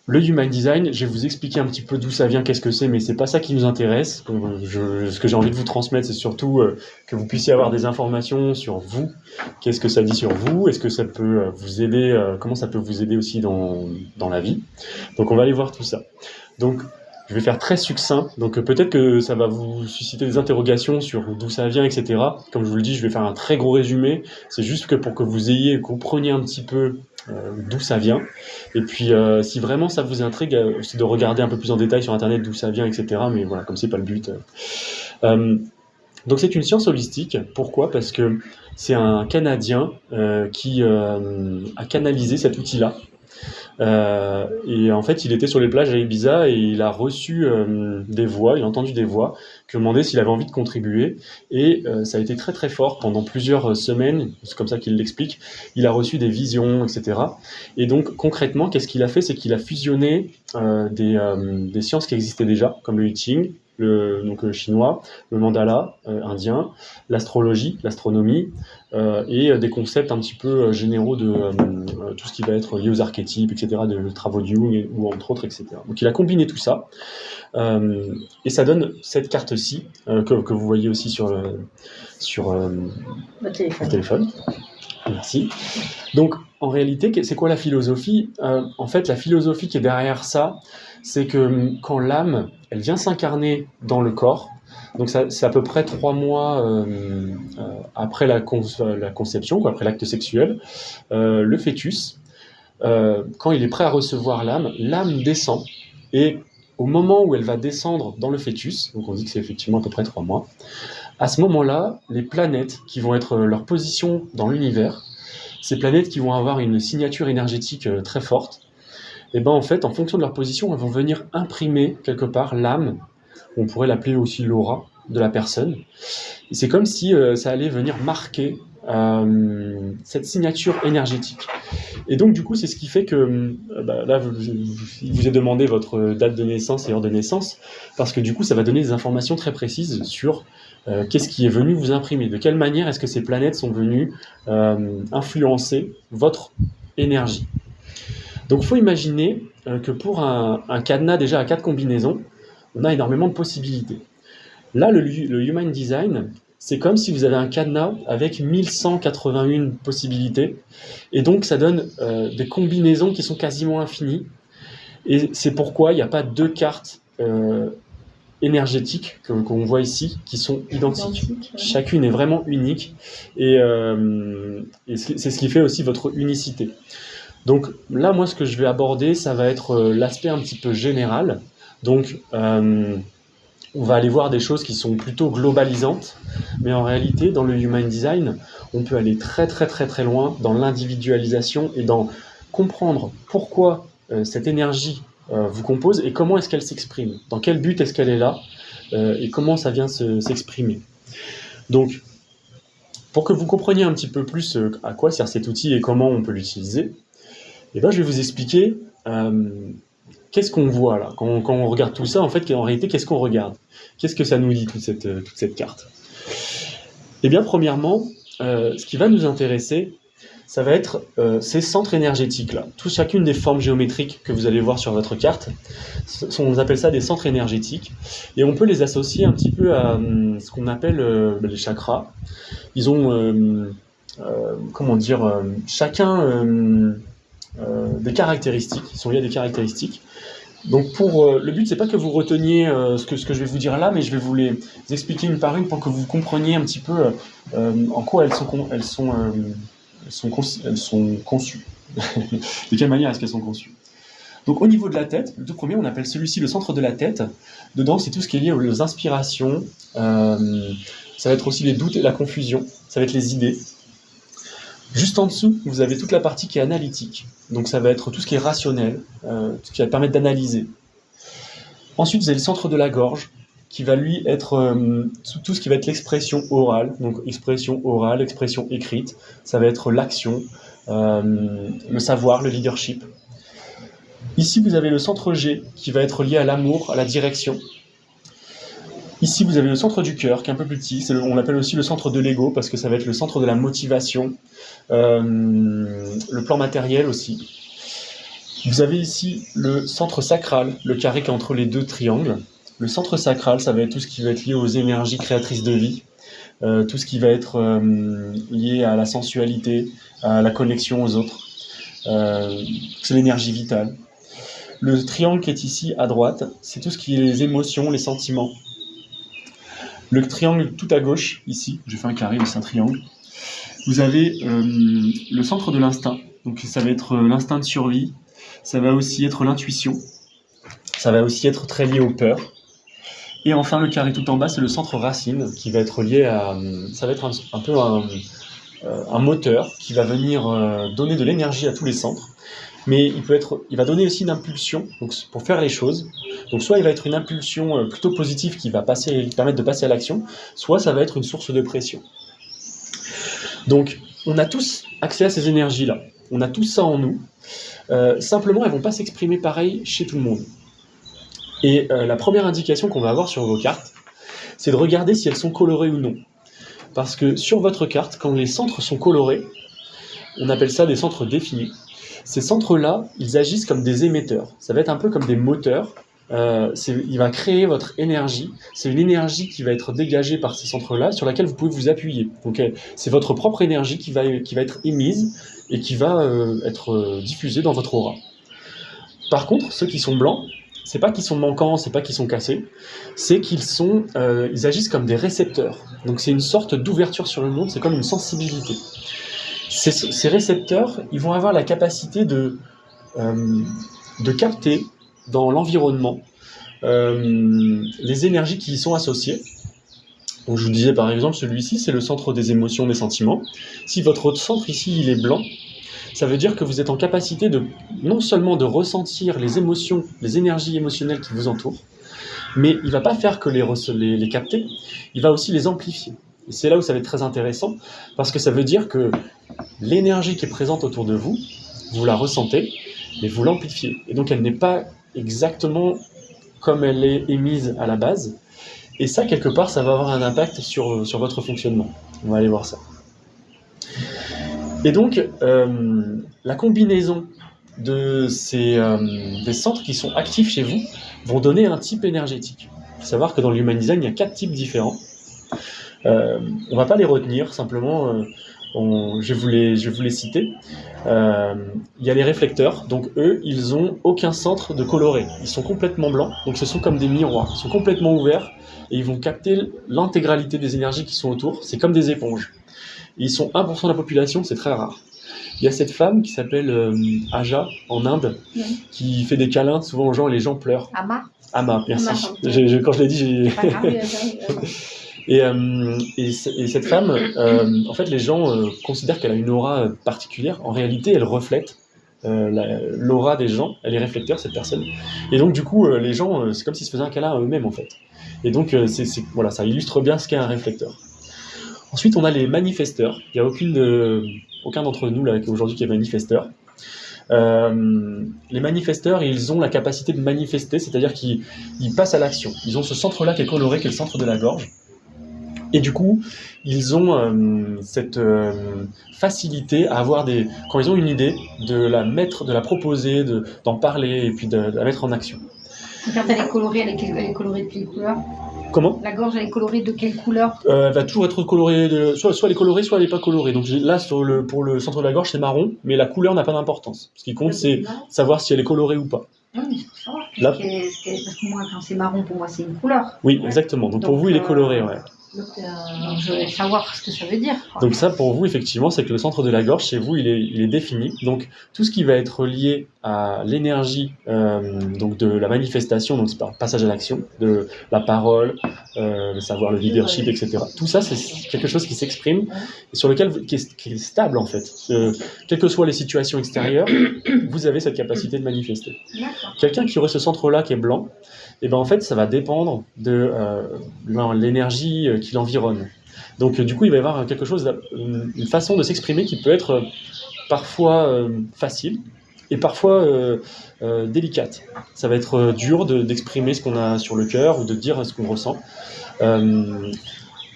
Le Human Design, je vais vous expliquer un petit peu d'où ça vient, qu'est-ce que c'est, mais c'est pas ça qui nous intéresse. Ce que j'ai envie de vous transmettre, c'est surtout que vous puissiez avoir des informations sur vous. Qu'est-ce que ça dit sur vous? Est-ce que ça peut vous aider? Comment ça peut vous aider aussi dans la vie? Donc on va aller voir tout ça. Donc je vais faire très succinct. Donc peut-être que ça va vous susciter des interrogations sur d'où ça vient, etc. Comme je vous le dis, je vais faire un très gros résumé. C'est juste que pour que vous compreniez un petit peu d'où ça vient. Et puis, si vraiment ça vous intrigue, c'est de regarder un peu plus en détail sur Internet d'où ça vient, etc. Mais voilà, comme c'est pas le but. Donc c'est une science holistique. Pourquoi? Parce que c'est un Canadien qui a canalisé cet outil-là. Et en fait, il était sur les plages à Ibiza et il a reçu des voix, il a entendu des voix qui lui demandaient s'il avait envie de contribuer. Et ça a été très très fort pendant plusieurs semaines, c'est comme ça qu'il l'explique. Il a reçu des visions, etc. Et donc concrètement, qu'est-ce qu'il a fait? C'est qu'il a fusionné des sciences qui existaient déjà, comme le I Ching, donc le chinois, le mandala indien, l'astrologie, l'astronomie, et des concepts un petit peu généraux de tout ce qui va être lié aux archétypes, etc., de travaux de Jung, ou entre autres, etc. Donc il a combiné tout ça, et ça donne cette carte-ci, que vous voyez aussi sur Le téléphone. le téléphone. Merci. Donc, en réalité, c'est quoi la philosophie? En fait, la philosophie qui est derrière ça, c'est que quand l'âme, elle vient s'incarner dans le corps, donc c'est à peu près 3 mois après la conception, quoi, après l'acte sexuel, le fœtus, quand il est prêt à recevoir l'âme descend, et au moment où elle va descendre dans le fœtus, donc on dit que c'est effectivement à peu près 3 mois, à ce moment-là, les planètes qui vont être leur position dans l'univers, ces planètes qui vont avoir une signature énergétique très forte, et ben en fait, en fonction de leur position, elles vont venir imprimer quelque part l'âme, on pourrait l'appeler aussi l'aura de la personne. Et c'est comme si ça allait venir marquer cette signature énergétique. Et donc du coup, c'est ce qui fait que là, il vous est demandé votre date de naissance et heure de naissance, parce que du coup, ça va donner des informations très précises sur qu'est-ce qui est venu vous imprimer, de quelle manière est-ce que ces planètes sont venues influencer votre énergie. Donc il faut imaginer que pour un cadenas déjà à 4 combinaisons, on a énormément de possibilités. Là, le Human Design, c'est comme si vous avez un cadenas avec 1181 possibilités, et donc ça donne des combinaisons qui sont quasiment infinies, et c'est pourquoi il n'y a pas 2 cartes énergétiques qu'on voit ici qui sont identiques. Chacune est vraiment unique, et c'est ce qui fait aussi votre unicité. Donc là, moi, ce que je vais aborder, ça va être l'aspect un petit peu général. Donc, on va aller voir des choses qui sont plutôt globalisantes, mais en réalité, dans le Human Design, on peut aller très très très très loin dans l'individualisation et dans comprendre pourquoi cette énergie vous compose et comment est-ce qu'elle s'exprime, dans quel but est-ce qu'elle est là, et comment ça vient s'exprimer. Donc, pour que vous compreniez un petit peu plus à quoi sert cet outil et comment on peut l'utiliser, je vais vous expliquer qu'est-ce qu'on voit là quand on regarde tout ça. En fait, en réalité, qu'est-ce qu'on regarde? Qu'est-ce que ça nous dit, toute cette carte? Eh bien, premièrement, ce qui va nous intéresser, ça va être ces centres énergétiques là. Chacune des formes géométriques que vous allez voir sur votre carte, on appelle ça des centres énergétiques, et on peut les associer un petit peu à ce qu'on appelle les chakras. Ils ont chacun des caractéristiques, ils sont liés à des caractéristiques. Donc le but, c'est pas que vous reteniez ce que je vais vous dire là, mais je vais vous les expliquer une par une pour que vous compreniez un petit peu en quoi elles sont conçues. De quelle manière est-ce qu'elles sont conçues? Donc au niveau de la tête, le tout premier, on appelle celui-ci le centre de la tête. Dedans, c'est tout ce qui est lié aux inspirations, ça va être aussi les doutes et la confusion, ça va être les idées. Juste en dessous, vous avez toute la partie qui est analytique. Donc ça va être tout ce qui est rationnel, ce qui va permettre d'analyser. Ensuite, vous avez le centre de la gorge, qui va lui être tout ce qui va être l'expression orale. Donc expression orale, expression écrite, ça va être l'action, le savoir, le leadership. Ici, vous avez le centre G, qui va être lié à l'amour, à la direction. Ici, vous avez le centre du cœur, qui est un peu plus petit. On l'appelle aussi le centre de l'ego, parce que ça va être le centre de la motivation. Le plan matériel aussi. Vous avez ici le centre sacral, le carré qui est entre les deux triangles. Le centre sacral, ça va être tout ce qui va être lié aux énergies créatrices de vie, tout ce qui va être lié à la sensualité, à la connexion aux autres. C'est l'énergie vitale. Le triangle qui est ici à droite, c'est tout ce qui est les émotions, les sentiments. Le triangle tout à gauche, ici, j'ai fait un carré, mais c'est un triangle. Vous avez le centre de l'instinct, donc ça va être l'instinct de survie, ça va aussi être l'intuition, ça va aussi être très lié aux peurs. Et enfin, le carré tout en bas, c'est le centre racine, qui va être lié à... Ça va être un peu un moteur qui va venir donner de l'énergie à tous les centres. Mais il va donner aussi une impulsion donc, pour faire les choses. Donc soit il va être une impulsion plutôt positive qui va permettre de passer à l'action, soit ça va être une source de pression. Donc on a tous accès à ces énergies-là. On a tout ça en nous. Simplement, elles ne vont pas s'exprimer pareil chez tout le monde. Et la première indication qu'on va avoir sur vos cartes, c'est de regarder si elles sont colorées ou non. Parce que sur votre carte, quand les centres sont colorés, on appelle ça des centres définis. Ces centres-là, ils agissent comme des émetteurs. Ça va être un peu comme des moteurs. Il va créer votre énergie. C'est une énergie qui va être dégagée par ces centres-là, sur laquelle vous pouvez vous appuyer. Donc, c'est votre propre énergie qui va être émise et qui va être diffusée dans votre aura. Par contre, ceux qui sont blancs, c'est pas qu'ils sont manquants, c'est pas qu'ils sont cassés, c'est ils agissent comme des récepteurs. Donc, c'est une sorte d'ouverture sur le monde. C'est comme une sensibilité. Ces récepteurs, ils vont avoir la capacité de capter dans l'environnement les énergies qui y sont associées. Donc je vous disais par exemple, celui-ci, c'est le centre des émotions, des sentiments. Si votre centre ici, il est blanc, ça veut dire que vous êtes en capacité non seulement de ressentir les émotions, les énergies émotionnelles qui vous entourent, mais il ne va pas faire que les capter, il va aussi les amplifier. Et c'est là où ça va être très intéressant, parce que ça veut dire que l'énergie qui est présente autour de vous, vous la ressentez, mais vous l'amplifiez. Et donc elle n'est pas exactement comme elle est émise à la base. Et ça, quelque part, ça va avoir un impact sur votre fonctionnement. On va aller voir ça. Et donc, la combinaison des centres qui sont actifs chez vous vont donner un type énergétique. Il faut savoir que dans l'Human Design, il y a 4 types différents. On ne va pas les retenir, simplement, je vais vous les citer. Il y a les réflecteurs, donc eux, ils n'ont aucun centre de coloré. Ils sont complètement blancs, donc ce sont comme des miroirs. Ils sont complètement ouverts et ils vont capter l'intégralité des énergies qui sont autour. C'est comme des éponges. Et ils sont 1% de la population, c'est très rare. Il y a cette femme qui s'appelle Aja, en Inde, qui fait des câlins souvent aux gens et les gens pleurent. Ama, merci. Quand je l'ai dit, j'ai... Pas grave, Et cette femme, en fait, les gens considèrent qu'elle a une aura particulière. En réalité, elle reflète l'aura des gens. Elle est réflecteur, cette personne. Et donc, du coup, les gens, c'est comme s'ils se faisaient un câlin à eux-mêmes, en fait. Et donc, voilà, ça illustre bien ce qu'est un réflecteur. Ensuite, on a les manifesteurs. Il n'y a aucun d'entre nous là aujourd'hui qui est manifesteur. Les manifesteurs, ils ont la capacité de manifester, c'est-à-dire qu'ils passent à l'action. Ils ont ce centre-là qui est coloré, qui est le centre de la gorge. Et du coup, ils ont cette facilité à avoir quand ils ont une idée, de la proposer, d'en parler et puis de la mettre en action. Quand elle est colorée, elle est colorée de quelle couleur ? Comment ? La gorge, elle est colorée de quelle couleur ? Elle va toujours être colorée, soit elle est colorée, soit elle n'est pas colorée. Donc là, pour le centre de la gorge, c'est marron, mais la couleur n'a pas d'importance. Ce qui compte, c'est savoir si elle est colorée ou pas. Oui, mais c'est pour savoir. Parce que moi, quand c'est marron, pour moi, c'est une couleur. Oui, exactement. Donc pour vous, il est coloré, ouais. Donc, je vais savoir ce que ça veut dire. Donc ça, pour vous, effectivement, c'est que le centre de la gorge, chez vous, il est défini. Donc tout ce qui va être lié à l'énergie donc de la manifestation, donc c'est par passage à l'action, de la parole, le savoir, le leadership, etc. Tout ça, c'est quelque chose qui s'exprime et sur lequel qui est stable, en fait. Quelles que soient les situations extérieures, vous avez cette capacité de manifester. Quelqu'un qui aurait ce centre-là qui est blanc, et ben en fait, ça va dépendre de l'énergie qui l'environne. Donc du coup, il va y avoir quelque chose, une façon de s'exprimer qui peut être parfois facile et parfois délicate. Ça va être dur d'exprimer ce qu'on a sur le cœur ou de dire ce qu'on ressent.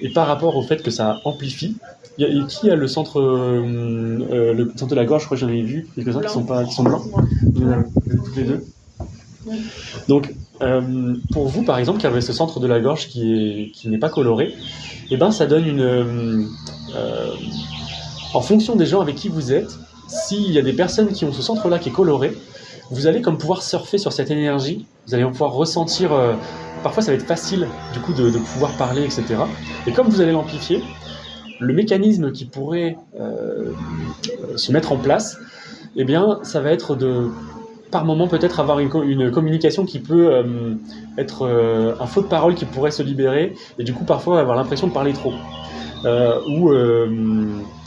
Et par rapport au fait que ça amplifie, qui a le centre de la gorge, je crois que j'en ai vu quelques-uns qui sont blancs. Vous êtes toutes les deux? Oui. Donc, pour vous, par exemple, qui avez ce centre de la gorge qui n'est pas coloré, eh ben, ça donne en fonction des gens avec qui vous êtes, s'il y a des personnes qui ont ce centre-là qui est coloré, vous allez comme pouvoir surfer sur cette énergie, vous allez pouvoir ressentir, parfois ça va être facile du coup de pouvoir parler, etc. Et comme vous allez l'amplifier, le mécanisme qui pourrait se mettre en place, eh bien, ça va être par moment peut-être avoir une communication qui peut être un faux de parole qui pourrait se libérer, et du coup parfois avoir l'impression de parler trop. Ou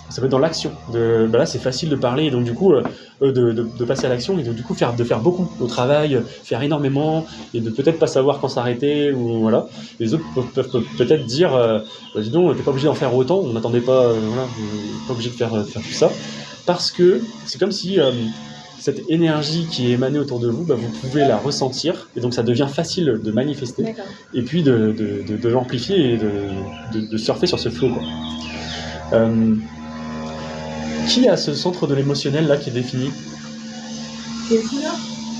ça peut être dans l'action. Là, c'est facile de parler, et donc du coup, de passer à l'action, et de, du coup de faire beaucoup au travail, faire énormément, et de peut-être pas savoir quand s'arrêter, ou voilà. Les autres peuvent peut-être dire, dis donc, t'es pas obligé d'en faire autant, on n'attendait pas, voilà, pas obligé de faire tout ça, parce que c'est comme si cette énergie qui est émanée autour de vous, vous pouvez la ressentir, et donc ça devient facile de manifester, D'accord. et puis de l'amplifier et de surfer sur ce flow, quoi. Qui a ce centre de l'émotionnel là qui est défini? C'est une couleur?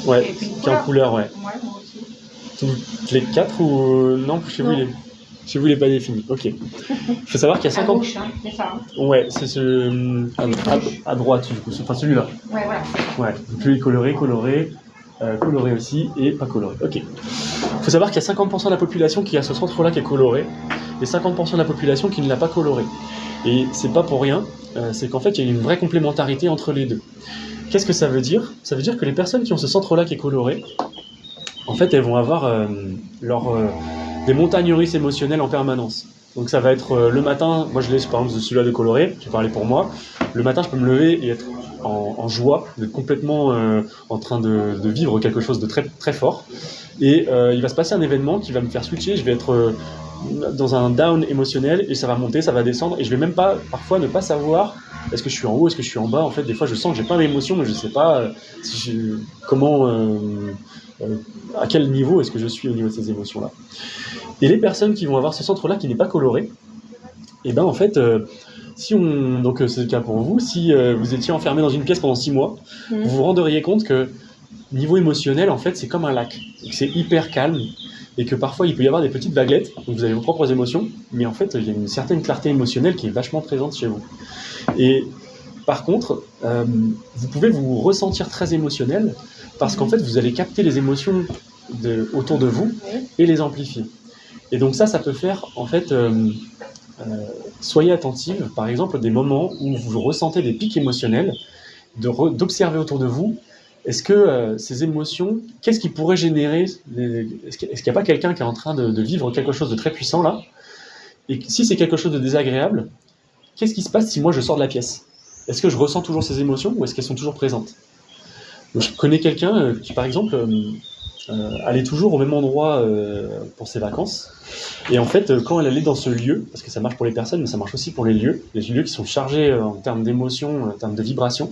Ouais, Et puis une qui est en couleur, ouais. Ouais, moi aussi. Toutes les quatre ou non, chez vous il est pas défini. Ok. Il faut savoir qu'il y a À 50. gauche, hein, c'est ça. Ouais, c'est à droite du coup, enfin celui-là. Ouais, voilà. Ouais. Donc lui coloré aussi et pas coloré. Ok. Il faut savoir qu'il y a 50% de la population qui a ce centre-là qui est coloré et 50% de la population qui ne l'a pas coloré. Et c'est pas pour rien, c'est qu'en fait il y a une vraie complémentarité entre les deux. Qu'est-ce que ça veut dire? Ça veut dire que les personnes qui ont ce centre-là qui est coloré, en fait elles vont avoir des montagnes russes émotionnelles en permanence. Donc ça va être le matin, moi je l'ai par exemple celui-là de coloré, j'ai parlé pour moi, le matin je peux me lever et être en joie, d'être complètement en train de vivre quelque chose de très, très fort. Et il va se passer un événement qui va me faire switcher, je vais être dans un down émotionnel et ça va monter, ça va descendre et je vais même pas, parfois, ne pas savoir est-ce que je suis en haut, est-ce que je suis en bas. En fait, des fois je sens que j'ai pas d'émotion mais je sais pas à quel niveau est-ce que je suis au niveau de ces émotions-là. Et les personnes qui vont avoir ce centre-là qui n'est pas coloré, et ben en fait, donc c'est le cas pour vous, si vous étiez enfermé dans une pièce pendant 6 mois, vous vous rendriez compte que niveau émotionnel, en fait, c'est comme un lac. C'est hyper calme et que parfois il peut y avoir des petites vaguelettes, donc vous avez vos propres émotions, mais en fait, il y a une certaine clarté émotionnelle qui est vachement présente chez vous. Et par contre, vous pouvez vous ressentir très émotionnel parce qu'en fait, vous allez capter les émotions autour de vous et les amplifier. Et donc ça peut faire, en fait, soyez attentive, par exemple, des moments où vous ressentez des pics émotionnels, d'observer autour de vous. Est-ce que ces émotions, qu'est-ce qui pourrait générer est-ce qu'il n'y a pas quelqu'un qui est en train de vivre quelque chose de très puissant là? Et si c'est quelque chose de désagréable, qu'est-ce qui se passe si moi je sors de la pièce? Est-ce que je ressens toujours ces émotions ou est-ce qu'elles sont toujours présentes? Donc, je connais quelqu'un qui, par exemple, allait toujours au même endroit pour ses vacances. Et en fait, quand elle allait dans ce lieu, parce que ça marche pour les personnes, mais ça marche aussi pour les lieux qui sont chargés en termes d'émotions, en termes de vibrations,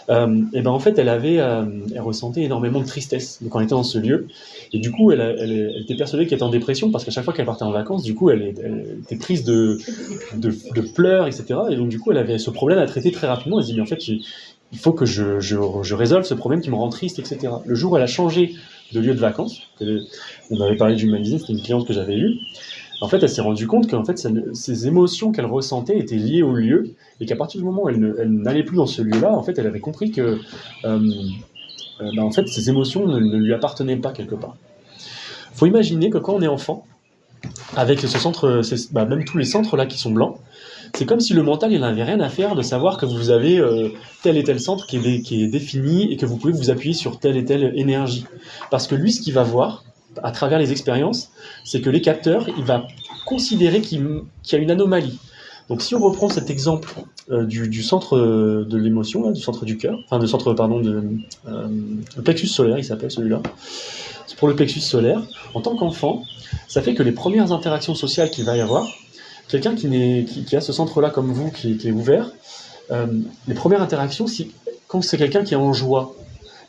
et ben en fait, elle ressentait énormément de tristesse quand elle était dans ce lieu. Et du coup, elle était persuadée qu'elle était en dépression parce qu'à chaque fois qu'elle partait en vacances, du coup, elle était prise de pleurs, etc. Et donc, du coup, elle avait ce problème à traiter très rapidement. Elle se dit, mais en fait, il faut que je résolve ce problème qui me rend triste, etc. Le jour où elle a changé de lieu de vacances, on avait parlé du magazine, c'était une cliente que j'avais eue. En fait, elle s'est rendue compte qu'en fait, ces émotions qu'elle ressentait étaient liées au lieu et qu'à partir du moment où elle n'allait plus dans ce lieu-là, en fait, elle avait compris que en fait, ces émotions ne lui appartenaient pas quelque part. Il faut imaginer que quand on est enfant, avec ce centre, même tous les centres là qui sont blancs, c'est comme si le mental il n'avait rien à faire de savoir que vous avez tel et tel centre qui est défini et que vous pouvez vous appuyer sur telle et telle énergie. Parce que lui, ce qu'il va voir, à travers les expériences, c'est que les capteurs, il va considérer qu'il y a une anomalie. Donc si on reprend cet exemple du centre de l'émotion, là, du centre du cœur, enfin du centre, le plexus solaire, il s'appelle celui-là. C'est pour le plexus solaire. En tant qu'enfant, ça fait que les premières interactions sociales qu'il va y avoir, quelqu'un qui a ce centre-là comme vous, qui est ouvert, les premières interactions, quand c'est quelqu'un qui est en joie,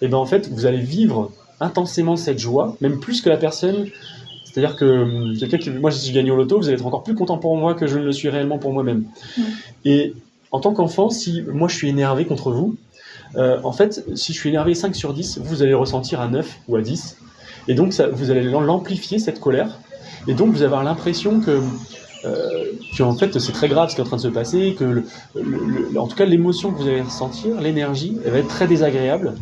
et ben en fait, vous allez vivre intensément cette joie, même plus que la personne. C'est-à-dire que moi, si je gagne au loto, vous allez être encore plus content pour moi que je ne le suis réellement pour moi-même. Et en tant qu'enfant, si moi je suis énervé contre vous, En fait, si je suis énervé 5 sur 10, vous allez ressentir à 9 ou à 10. Et donc, vous allez l'amplifier, cette colère. Et donc, vous allez avoir l'impression en fait, c'est très grave ce qui est en train de se passer, que en tout cas, l'émotion que vous allez ressentir, l'énergie, elle va être très désagréable.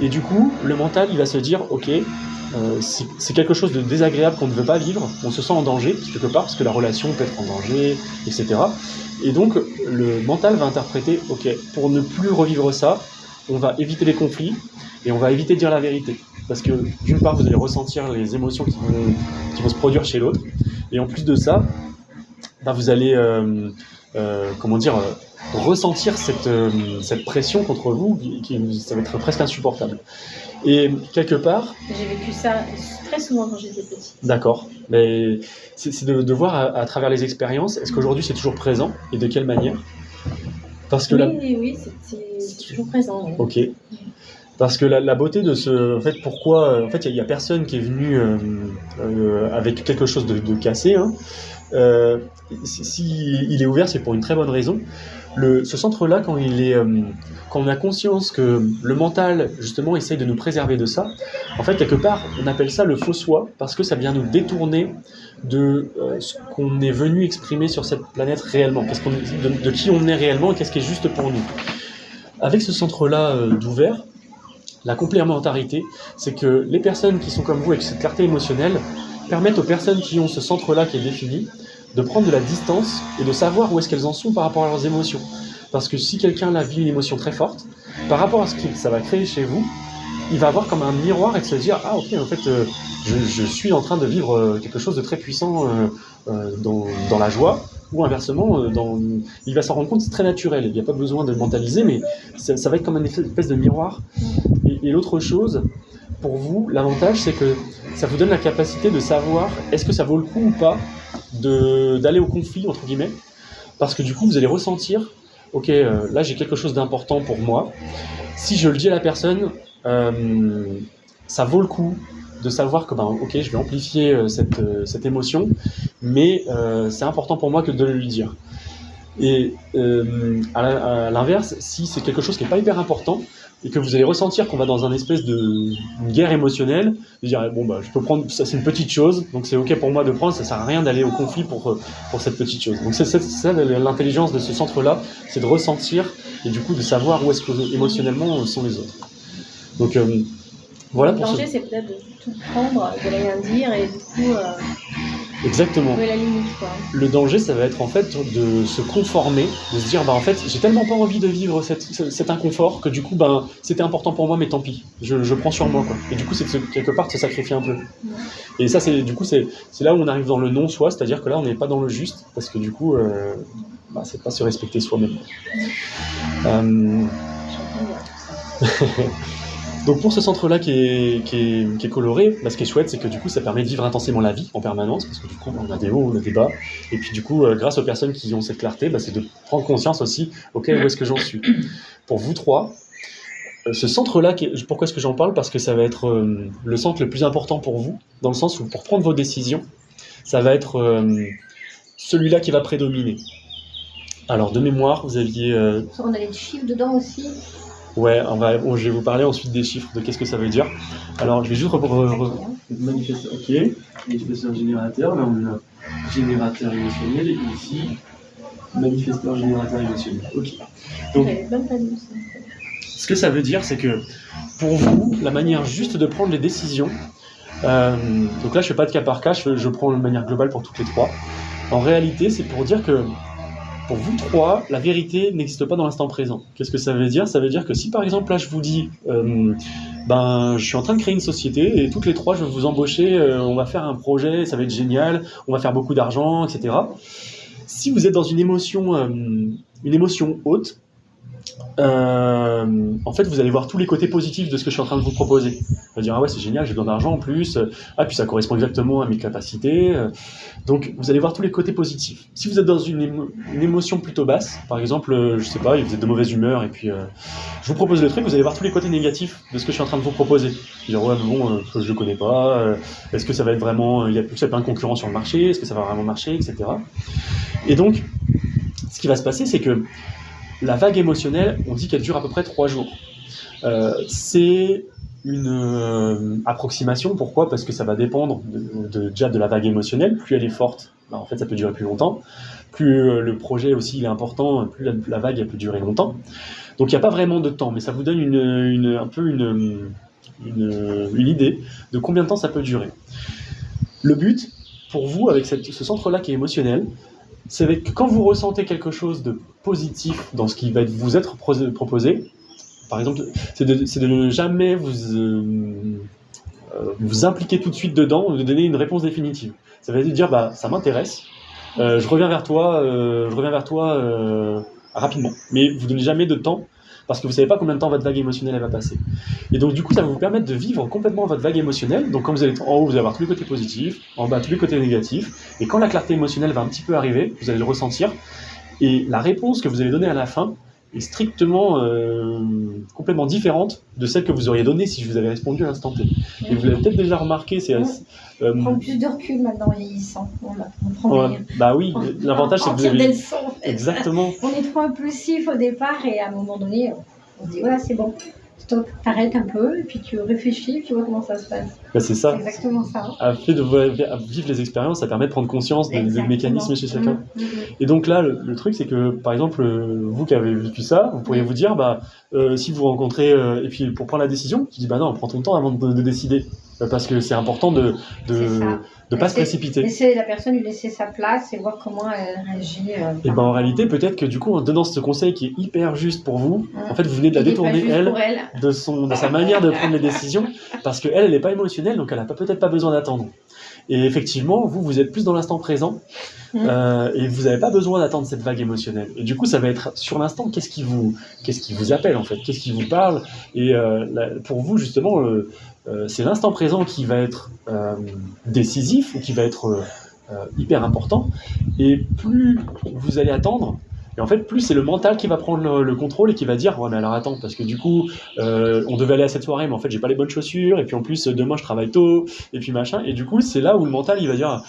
Et du coup, le mental, il va se dire, ok, c'est quelque chose de désagréable qu'on ne veut pas vivre, on se sent en danger, quelque part, parce que la relation peut être en danger, etc. Et donc, le mental va interpréter, ok, pour ne plus revivre ça, on va éviter les conflits, et on va éviter de dire la vérité. Parce que, d'une part, vous allez ressentir les émotions qui vont se produire chez l'autre, et en plus de ça, vous allez, ressentir cette pression contre vous, ça va être presque insupportable. Et quelque part... J'ai vécu ça très souvent quand j'étais petite. D'accord. Mais c'est de voir à travers les expériences, est-ce qu'aujourd'hui c'est toujours présent et de quelle manière? Parce que oui, c'est toujours présent. Oui. Ok. Parce que la beauté de ce... En fait, pourquoi... En fait, il n'y a personne qui est venu avec quelque chose de cassé. Hein. Si il est ouvert, c'est pour une très bonne raison. Ce centre-là, quand on a conscience que le mental, justement, essaye de nous préserver de ça, en fait, quelque part, on appelle ça le faux soi, parce que ça vient nous détourner de ce qu'on est venu exprimer sur cette planète réellement, de qui on est réellement et qu'est-ce qui est juste pour nous. Avec ce centre-là d'ouvert, la complémentarité, c'est que les personnes qui sont comme vous avec cette clarté émotionnelle permettent aux personnes qui ont ce centre-là qui est défini de prendre de la distance et de savoir où est-ce qu'elles en sont par rapport à leurs émotions. Parce que si quelqu'un là vit une émotion très forte, par rapport à ce que ça va créer chez vous, il va avoir comme un miroir et de se dire « Ah ok, en fait, je suis en train de vivre quelque chose de très puissant dans la joie », ou inversement, il va s'en rendre compte, c'est très naturel, il n'y a pas besoin de mentaliser, mais ça va être comme une espèce de miroir. Et l'autre chose, pour vous, l'avantage, c'est que ça vous donne la capacité de savoir est-ce que ça vaut le coup ou pas d'aller au conflit, entre guillemets, parce que du coup, vous allez ressentir, ok, là, j'ai quelque chose d'important pour moi. Si je le dis à la personne, ça vaut le coup de savoir que, ok, je vais amplifier cette émotion, mais c'est important pour moi que de lui dire. Et à l'inverse, si c'est quelque chose qui n'est pas hyper important, et que vous allez ressentir qu'on va dans un espèce de guerre émotionnelle, de dire je peux prendre ça, c'est une petite chose, donc c'est ok pour moi de prendre, ça sert à rien d'aller au conflit pour cette petite chose. Donc c'est ça l'intelligence de ce centre-là, c'est de ressentir et du coup de savoir où est-ce que émotionnellement sont les autres. Donc voilà. Le danger, c'est peut-être de tout prendre, de rien dire et du coup. Exactement. Trouver la limite, quoi. Le danger, ça va être en fait de se conformer, de se dire en fait j'ai tellement pas envie de vivre cet inconfort que du coup c'était important pour moi mais tant pis, je prends sur moi quoi. Et du coup c'est quelque part de se sacrifier un peu. Ouais. Et ça c'est là où on arrive dans le non-soi, c'est-à-dire que là on n'est pas dans le juste parce que du coup c'est pas se respecter soi-même. J'entends bien. Donc pour ce centre-là qui est coloré, ce qui est chouette, c'est que du coup ça permet de vivre intensément la vie en permanence, parce que du coup on a des hauts, on a des bas, et puis du coup grâce aux personnes qui ont cette clarté, c'est de prendre conscience aussi, ok, où est-ce que j'en suis. Pour vous trois, ce centre-là, pourquoi est-ce que j'en parle? Parce que ça va être le centre le plus important pour vous, dans le sens où pour prendre vos décisions, ça va être celui-là qui va prédominer. Alors de mémoire, vous aviez... On a les chiffres dedans aussi. Ouais, je vais vous parler ensuite des chiffres, de qu'est-ce que ça veut dire. Alors, je vais juste manifester. Ok, manifesteur générateur. Là, on a générateur émotionnel. Et ici, manifesteur générateur émotionnel. Ok. Donc, ce que ça veut dire, c'est que pour vous, la manière juste de prendre les décisions. Donc là, je fais pas de cas par cas, je prends de manière globale pour toutes les trois. En réalité, c'est pour dire que pour vous trois, la vérité n'existe pas dans l'instant présent. Qu'est-ce que ça veut dire? Ça veut dire que si par exemple là je vous dis je suis en train de créer une société et toutes les trois je vais vous embaucher, on va faire un projet, ça va être génial, on va faire beaucoup d'argent, etc. Si vous êtes dans une émotion haute, en fait vous allez voir tous les côtés positifs de ce que je suis en train de vous proposer. Vous allez dire ouais c'est génial, j'ai besoin d'argent en plus, puis ça correspond exactement à mes capacités, donc vous allez voir tous les côtés positifs. Si vous êtes dans une émotion plutôt basse, par exemple je sais pas, vous êtes de mauvaise humeur et puis je vous propose le truc, vous allez voir tous les côtés négatifs de ce que je suis en train de vous proposer. Dire ouais mais bon je le connais pas, est-ce que ça va être vraiment, il y a plein de concurrents sur le marché, est-ce que ça va vraiment marcher, etc. Et donc ce qui va se passer c'est que la vague émotionnelle, on dit qu'elle dure à peu près 3 jours. C'est une approximation. Pourquoi ? Parce que ça va dépendre déjà de la vague émotionnelle. Plus elle est forte, bah, en fait, ça peut durer plus longtemps. Plus le projet aussi il est important, plus la vague elle peut durer longtemps. Donc il n'y a pas vraiment de temps, mais ça vous donne un peu une idée de combien de temps ça peut durer. Le but, pour vous, avec ce centre-là qui est émotionnel, c'est que quand vous ressentez quelque chose de positif dans ce qui va vous être proposé, par exemple, c'est de ne jamais vous impliquer tout de suite dedans, de donner une réponse définitive. Ça veut dire, bah, ça m'intéresse, je reviens vers toi rapidement. Mais vous ne donnez jamais de temps, parce que vous ne savez pas combien de temps votre vague émotionnelle elle va passer. Et donc du coup, ça va vous permettre de vivre complètement votre vague émotionnelle. Donc quand vous allez être en haut, vous allez avoir tous les côtés positifs, en bas tous les côtés négatifs. Et quand la clarté émotionnelle va un petit peu arriver, vous allez le ressentir. Et la réponse que vous allez donner à la fin est strictement complètement différente de celle que vous auriez donnée si je vous avais répondu à l'instant T. Et vous l'avez peut-être déjà remarqué, c'est... on prend plus de recul maintenant en vieillissant. On prend bah oui, l'avantage c'est que vous avez... des leçons, en fait. Exactement. On est trop impulsif au départ et à un moment donné, on se dit voilà, c'est bon. Stop, t'arrêtes un peu, et puis tu réfléchis, tu vois comment ça se passe. Bah c'est ça. C'est exactement ça. À fait de vivre les expériences, ça permet de prendre conscience des mécanismes chez chacun. Et donc là, le truc, c'est que, par exemple, vous qui avez vécu ça, vous pourriez vous dire, bah, si vous rencontrez, et puis pour prendre la décision, tu dis, bah non, prends ton temps avant de décider. Parce que c'est important de pas se précipiter. Laisser la personne lui laisser sa place et voir comment elle réagit. Et ben en réalité, peut-être que du coup, en donnant ce conseil qui est hyper juste pour vous, en fait, vous venez de la détourner, elle, de sa manière de prendre les décisions, parce qu'elle n'est pas émotionnelle, donc elle n'a peut-être pas besoin d'attendre. Et effectivement, vous êtes plus dans l'instant présent, et vous n'avez pas besoin d'attendre cette vague émotionnelle. Et du coup, ça va être sur l'instant, qu'est-ce qui vous appelle en fait, qu'est-ce qui vous parle. Et pour vous, justement, c'est l'instant présent qui va être décisif, ou qui va être hyper important. Et plus vous allez attendre, et en fait, plus c'est le mental qui va prendre le contrôle et qui va dire, ouais, mais alors attends, parce que du coup, on devait aller à cette soirée, mais en fait, j'ai pas les bonnes chaussures, et puis en plus, demain, je travaille tôt, et puis machin. Et du coup, c'est là où le mental, il va dire,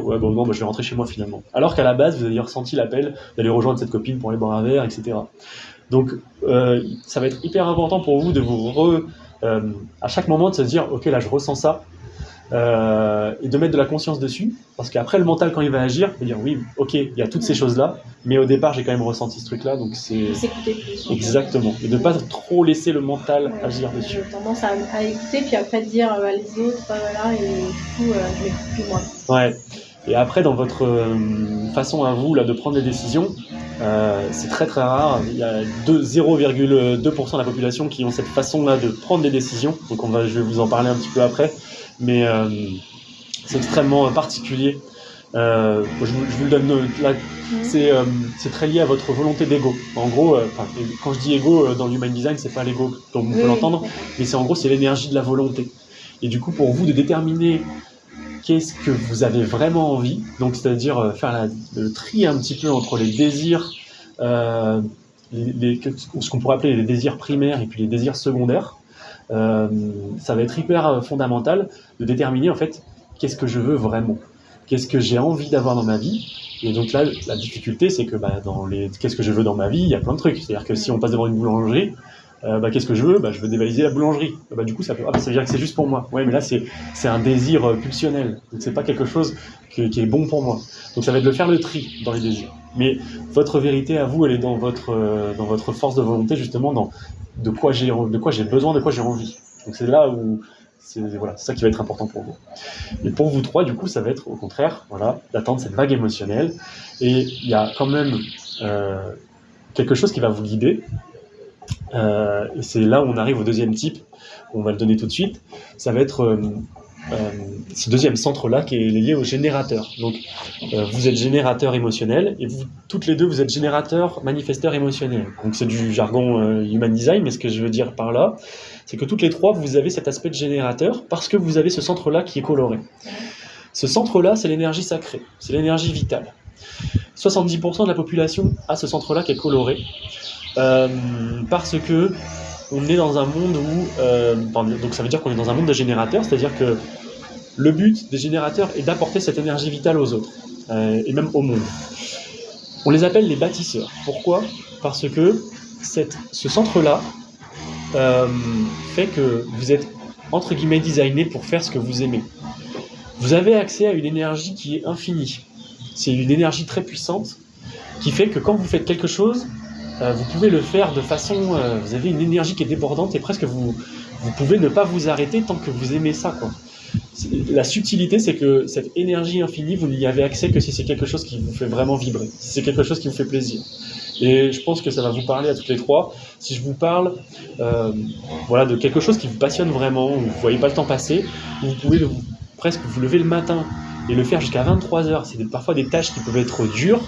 ouais, bon, non, bah, je vais rentrer chez moi finalement. Alors qu'à la base, vous avez ressenti l'appel d'aller rejoindre cette copine pour aller boire un verre, etc. Donc, ça va être hyper important pour vous de vous à chaque moment, de se dire, ok, là, je ressens ça. Et de mettre de la conscience dessus, parce qu'après le mental quand il va agir, il va dire oui, ok, il y a toutes ces choses-là, mais au départ j'ai quand même ressenti ce truc-là, donc c'est exactement, et de pas trop laisser le mental agir dessus. J'ai tendance à écouter, puis après de dire les autres, voilà, et du coup je m'écoute plus moi. Ouais. Et après dans votre façon à vous là de prendre des décisions, c'est très très rare. Il y a 0,2% de la population qui ont cette façon-là de prendre des décisions. Donc je vais vous en parler un petit peu après. Mais c'est extrêmement particulier. Je vous le donne là. C'est très lié à votre volonté d'ego. En gros, quand je dis ego dans l'human design, c'est pas l'ego comme on peut l'entendre, mais c'est en gros c'est l'énergie de la volonté. Et du coup, pour vous de déterminer qu'est-ce que vous avez vraiment envie, donc c'est-à-dire faire le tri un petit peu entre les désirs, ce qu'on pourrait appeler les désirs primaires et puis les désirs secondaires. Ça va être hyper fondamental de déterminer en fait qu'est-ce que je veux vraiment, qu'est-ce que j'ai envie d'avoir dans ma vie. Et donc là la difficulté c'est que qu'est-ce que je veux dans ma vie, il y a plein de trucs, c'est-à-dire que si on passe devant une boulangerie, qu'est-ce que je veux, je veux dévaliser la boulangerie, du coup ça veut dire que c'est juste pour moi, ouais, mais là c'est un désir pulsionnel, donc c'est pas quelque chose qui est bon pour moi, donc ça va être de faire le tri dans les désirs. Mais votre vérité à vous, elle est dans votre force de volonté, justement, de quoi j'ai besoin, de quoi j'ai envie. Donc c'est là où c'est ça qui va être important pour vous. Et pour vous trois, du coup, ça va être au contraire, d'attendre cette vague émotionnelle. Et il y a quand même quelque chose qui va vous guider. Et c'est là où on arrive au deuxième type. On va le donner tout de suite. Ça va être ce deuxième centre-là qui est lié au générateur. Donc, vous êtes générateur émotionnel et vous, toutes les deux, vous êtes générateur, manifesteur émotionnel. Donc, c'est du jargon Human Design, mais ce que je veux dire par là, c'est que toutes les trois, vous avez cet aspect de générateur parce que vous avez ce centre-là qui est coloré. Ce centre-là, c'est l'énergie sacrée, c'est l'énergie vitale. 70% de la population a ce centre-là qui est coloré parce que on est dans un monde où... donc ça veut dire qu'on est dans un monde de générateurs, c'est-à-dire que le but des générateurs est d'apporter cette énergie vitale aux autres, et même au monde. On les appelle les bâtisseurs. Pourquoi ? Parce que ce centre-là, euh, fait que vous êtes entre guillemets designé pour faire ce que vous aimez. Vous avez accès à une énergie qui est infinie. C'est une énergie très puissante qui fait que quand vous faites quelque chose, vous pouvez le faire de façon... vous avez une énergie qui est débordante et presque vous pouvez ne pas vous arrêter tant que vous aimez ça, quoi. La subtilité, c'est que cette énergie infinie, vous n'y avez accès que si c'est quelque chose qui vous fait vraiment vibrer, si c'est quelque chose qui vous fait plaisir. Et je pense que ça va vous parler à toutes les trois. Si je vous parle voilà, de quelque chose qui vous passionne vraiment, où vous ne voyez pas le temps passer, où vous pouvez presque vous lever le matin et le faire jusqu'à 23h. C'est parfois des tâches qui peuvent être dures,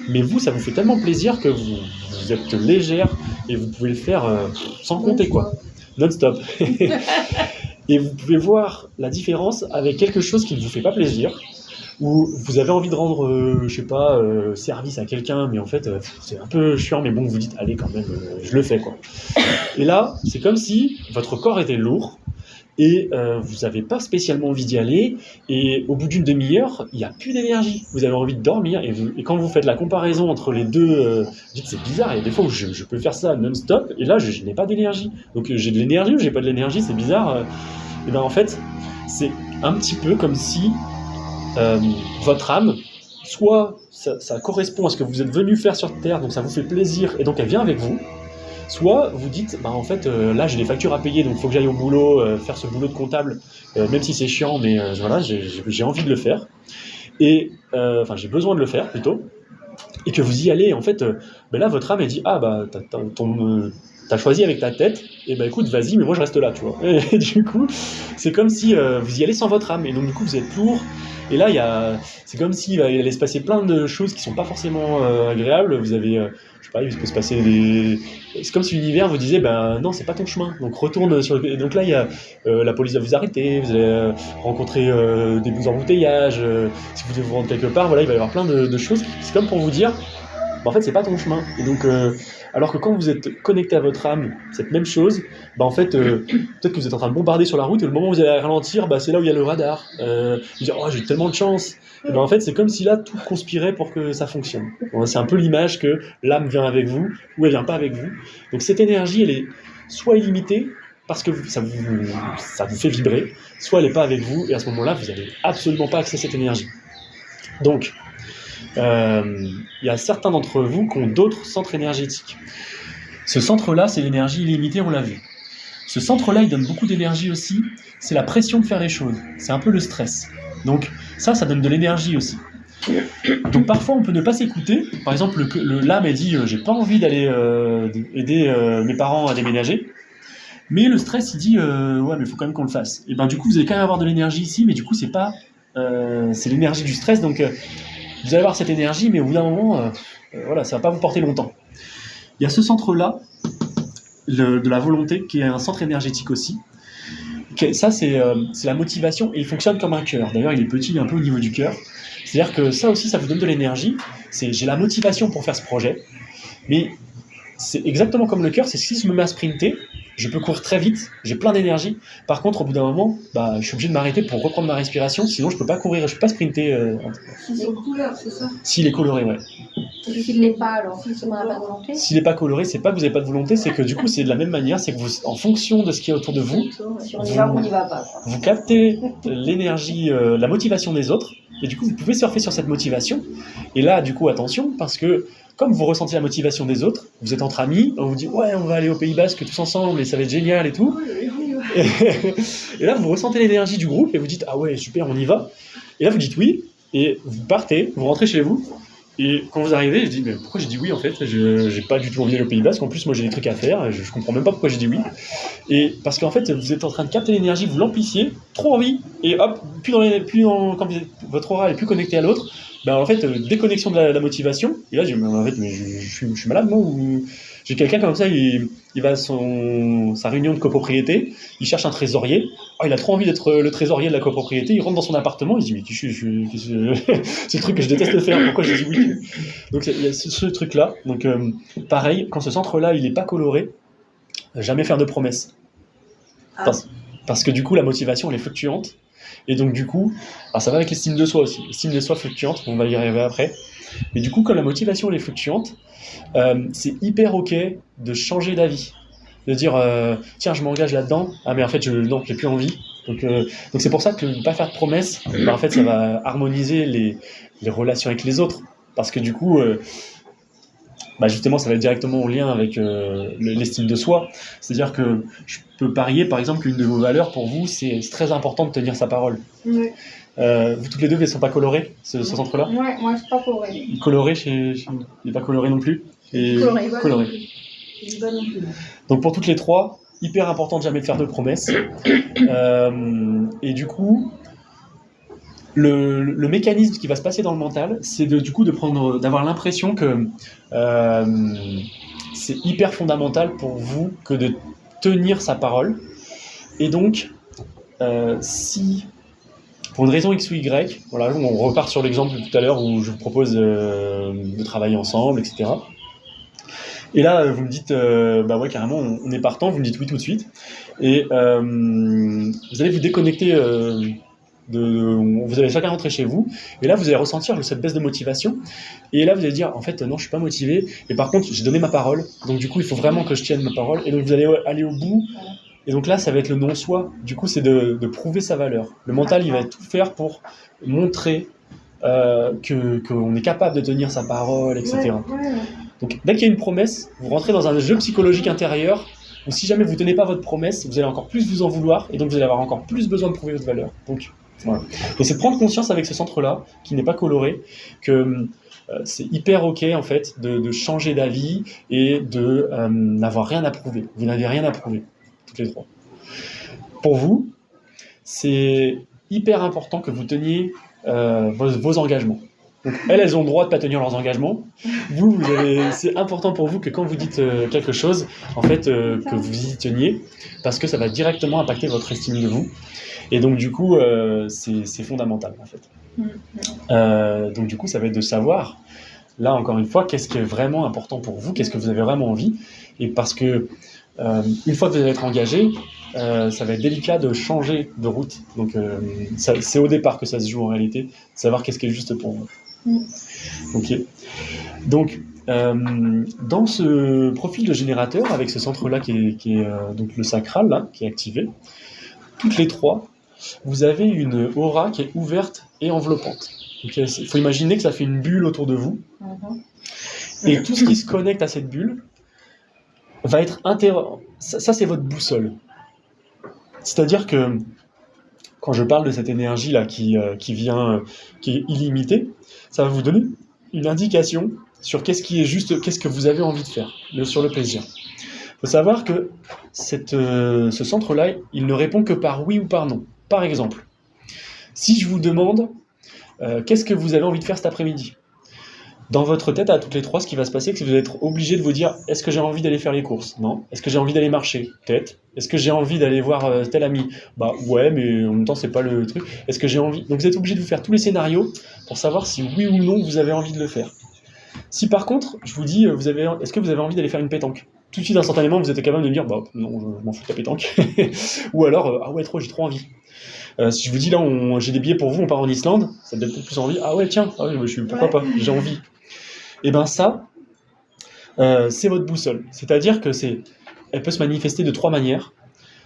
mais vous, ça vous fait tellement plaisir que vous êtes légère et vous pouvez le faire sans compter, quoi. Non-stop. Et vous pouvez voir la différence avec quelque chose qui ne vous fait pas plaisir, où vous avez envie de rendre, je sais pas, service à quelqu'un, mais en fait, c'est un peu chiant, mais bon, vous dites, allez, quand même, je le fais, quoi. Et là, c'est comme si votre corps était lourd, et vous n'avez pas spécialement envie d'y aller, et au bout d'une demi-heure, il n'y a plus d'énergie. Vous avez envie de dormir, et quand vous faites la comparaison entre les deux, vous dites, c'est bizarre, il y a des fois où je peux faire ça non-stop, et là, je n'ai pas d'énergie. Donc j'ai de l'énergie ou j'ai pas de l'énergie, c'est bizarre. Et bien en fait, c'est un petit peu comme si votre âme, soit ça correspond à ce que vous êtes venu faire sur Terre, donc ça vous fait plaisir, et donc elle vient avec vous, soit vous dites, bah en fait, là j'ai des factures à payer, donc il faut que j'aille au boulot, faire ce boulot de comptable, même si c'est chiant, mais voilà, j'ai envie de le faire, et enfin j'ai besoin de le faire plutôt, et que vous y allez, en fait, ben là votre âme elle dit, ah bah t'as choisi avec ta tête, et bah écoute, vas-y, mais moi je reste là, tu vois. Et du coup, c'est comme si vous y allez sans votre âme, et donc du coup vous êtes lourd, et là c'est comme s'il allait se passer plein de choses qui sont pas forcément agréables. Vous avez, je sais pas, il peut se passer des... C'est comme si l'univers vous disait, ben non, c'est pas ton chemin, donc retourne sur le... Et donc là, il y a la police va vous arrêter, vous allez rencontrer des embouteillages, si vous devez vous rendre quelque part, voilà, il va y avoir plein de choses, c'est comme pour vous dire, en fait, c'est pas ton chemin. Et donc, alors que quand vous êtes connecté à votre âme, cette même chose, bah en fait, peut-être que vous êtes en train de bombarder sur la route et le moment où vous allez ralentir, bah c'est là où il y a le radar. Vous dites, oh, j'ai tellement de chance. Et ben en fait, c'est comme si là, tout conspirait pour que ça fonctionne. Bon, c'est un peu l'image que l'âme vient avec vous ou elle vient pas avec vous. Donc cette énergie, elle est soit illimitée, parce que ça vous fait vibrer, soit elle n'est pas avec vous, et à ce moment-là, vous n'avez absolument pas accès à cette énergie. Donc, il y a certains d'entre vous qui ont d'autres centres énergétiques. Ce centre-là, c'est l'énergie illimitée, on l'a vu. Ce centre-là, il donne beaucoup d'énergie aussi, c'est la pression de faire les choses. C'est un peu le stress. Donc ça donne de l'énergie aussi. Donc parfois, on peut ne pas s'écouter. Par exemple, l'âme, elle dit, j'ai pas envie d'aller aider mes parents à déménager. Mais le stress, il dit, ouais, mais il faut quand même qu'on le fasse. Et ben du coup, vous allez quand même avoir de l'énergie ici, mais du coup, c'est pas... c'est l'énergie du stress, donc... vous allez avoir cette énergie, mais au bout d'un moment, voilà, ça ne va pas vous porter longtemps. Il y a ce centre-là, de la volonté, qui est un centre énergétique aussi. Ça, c'est la motivation, et il fonctionne comme un cœur. D'ailleurs, il est petit, un peu au niveau du cœur. C'est-à-dire que ça aussi, ça vous donne de l'énergie. J'ai la motivation pour faire ce projet, mais c'est exactement comme le cœur, c'est si je me mets à sprinter, je peux courir très vite, j'ai plein d'énergie. Par contre, au bout d'un moment, bah, je suis obligé de m'arrêter pour reprendre ma respiration, sinon je peux pas courir, je peux pas sprinter. S'il est couleur, c'est ça? S'il est coloré, ouais. S'il n'est pas, alors, on n'a pas de volonté. S'il n'est pas coloré, c'est pas que vous n'avez pas de volonté, c'est que du coup, c'est de la même manière, c'est que vous, en fonction de ce qui est autour de vous, Si on y va ou on n'y va pas. vous captez l'énergie, la motivation des autres, et du coup, vous pouvez surfer sur cette motivation. Et là, du coup, attention, parce que comme vous ressentez la motivation des autres, vous êtes entre amis, on vous dit ouais, on va aller au Pays Basque tous ensemble et ça va être génial et tout. Et là, vous ressentez l'énergie du groupe et vous dites ah ouais, super, on y va. Et là, vous dites oui et vous partez, vous rentrez chez vous. Et quand vous arrivez, je dis mais pourquoi j'ai dit oui en fait, j'ai pas du tout envie d'aller au Pays Basque. En plus, moi j'ai des trucs à faire, je comprends même pas pourquoi j'ai dit oui. Et parce qu'en fait, vous êtes en train de capter l'énergie, vous l'amplifiez, trop envie, et hop, quand votre aura est plus connectée à l'autre. Ben en fait, déconnexion de la motivation. Et là, je dis, mais en fait, mais je suis malade, moi, ou j'ai quelqu'un comme ça, il va à sa réunion de copropriété, il cherche un trésorier. Oh, il a trop envie d'être le trésorier de la copropriété, il rentre dans son appartement, il se dit, mais c'est le truc que je déteste faire, pourquoi j'ai dit oui? Donc, il y a ce truc-là. Donc, pareil, quand ce centre-là, il n'est pas coloré, jamais faire de promesses. Parce que du coup, la motivation, elle est fluctuante. Et donc du coup, alors ça va avec l'estime de soi aussi, l'estime de soi fluctuante, on va y arriver après, mais du coup comme la motivation elle est fluctuante, c'est hyper ok de changer d'avis, de dire tiens, je m'engage là-dedans, ah mais en fait non, j'ai plus envie. Donc c'est pour ça que ne pas faire de promesses, en fait ça va harmoniser les relations avec les autres, parce que du coup justement ça va être directement en lien avec l'estime de soi. C'est-à-dire que je peux parier par exemple qu'une de vos valeurs pour vous c'est très important de tenir sa parole. Ouais. Vous toutes les deux, elles ne sont pas colorées, ce centre-là? Ouais, moi je suis pas colorée. Coloré il n'est pas coloré non plus? Coloré. Donc pour toutes les trois, hyper important de jamais faire de promesses. Et du coup, le mécanisme qui va se passer dans le mental, c'est d'avoir l'impression que c'est hyper fondamental pour vous que de tenir sa parole. Et donc, si pour une raison X ou Y, voilà, on repart sur l'exemple de tout à l'heure où je vous propose de travailler ensemble, etc. Et là, vous me dites, ouais, carrément, on est partant, vous me dites oui tout de suite. Et vous allez vous déconnecter, vous allez chacun rentrer chez vous. Et là, vous allez ressentir cette baisse de motivation. Et là, vous allez dire, en fait, non, je suis pas motivé. Et par contre, j'ai donné ma parole. Donc, du coup, il faut vraiment que je tienne ma parole. Et donc, vous allez aller au bout. Et donc là, ça va être le non-soi. Du coup, c'est de prouver sa valeur. Le mental, il va tout faire pour montrer qu'on est capable de tenir sa parole, etc. Ouais. Donc, dès qu'il y a une promesse, vous rentrez dans un jeu psychologique intérieur où si jamais vous ne tenez pas votre promesse, vous allez encore plus vous en vouloir et donc vous allez avoir encore plus besoin de prouver votre valeur. Donc, voilà. Et c'est de prendre conscience avec ce centre-là, qui n'est pas coloré, que c'est hyper ok en fait de changer d'avis et de n'avoir rien à prouver. Vous n'avez rien à prouver, toutes les trois. Pour vous, c'est hyper important que vous teniez vos engagements. Donc, elles ont le droit de ne pas tenir leurs engagements. C'est important pour vous que quand vous dites quelque chose, en fait, que vous y teniez, parce que ça va directement impacter votre estime de vous. Et donc, du coup, c'est fondamental, en fait. Donc, du coup, ça va être de savoir, là, encore une fois, qu'est-ce qui est vraiment important pour vous, qu'est-ce que vous avez vraiment envie. Et parce que, une fois que vous allez être engagé, ça va être délicat de changer de route. Donc, c'est au départ que ça se joue en réalité, de savoir qu'est-ce qui est juste pour vous. Ok. Donc, dans ce profil de générateur, avec ce centre-là qui est donc le sacral, là, qui est activé, toutes les trois, vous avez une aura qui est ouverte et enveloppante. Il faut imaginer que ça fait une bulle autour de vous. Et tout ce qui se connecte à cette bulle va être ça, c'est votre boussole. C'est-à-dire que quand je parle de cette énergie-là qui est illimitée, ça va vous donner une indication sur qu'est-ce qui est juste, qu'est-ce que vous avez envie de faire, sur le plaisir. Il faut savoir que ce centre-là, il ne répond que par oui ou par non. Par exemple, si je vous demande qu'est-ce que vous avez envie de faire cet après-midi, dans votre tête, à toutes les trois, ce qui va se passer, c'est que vous allez être obligé de vous dire, est-ce que j'ai envie d'aller faire les courses? Non. Est-ce que j'ai envie d'aller marcher? Peut-être. Est-ce que j'ai envie d'aller voir tel ami? Bah ouais, mais en même temps, c'est pas le truc. Est-ce que j'ai envie? Donc vous êtes obligé de vous faire tous les scénarios pour savoir si oui ou non vous avez envie de le faire. Si par contre, je vous dis, est-ce que vous avez envie d'aller faire une pétanque? Tout de suite, instantanément, vous êtes capable de me dire, bah non, je m'en fous de la pétanque. Ou alors, ah ouais, j'ai trop envie. Si je vous dis, là, j'ai des billets pour vous, on part en Islande, ça me donne peut-être plus envie. Ah ouais, tiens, pourquoi pas, j'ai envie. Et ben ça, c'est votre boussole. C'est-à-dire que elle peut se manifester de trois manières.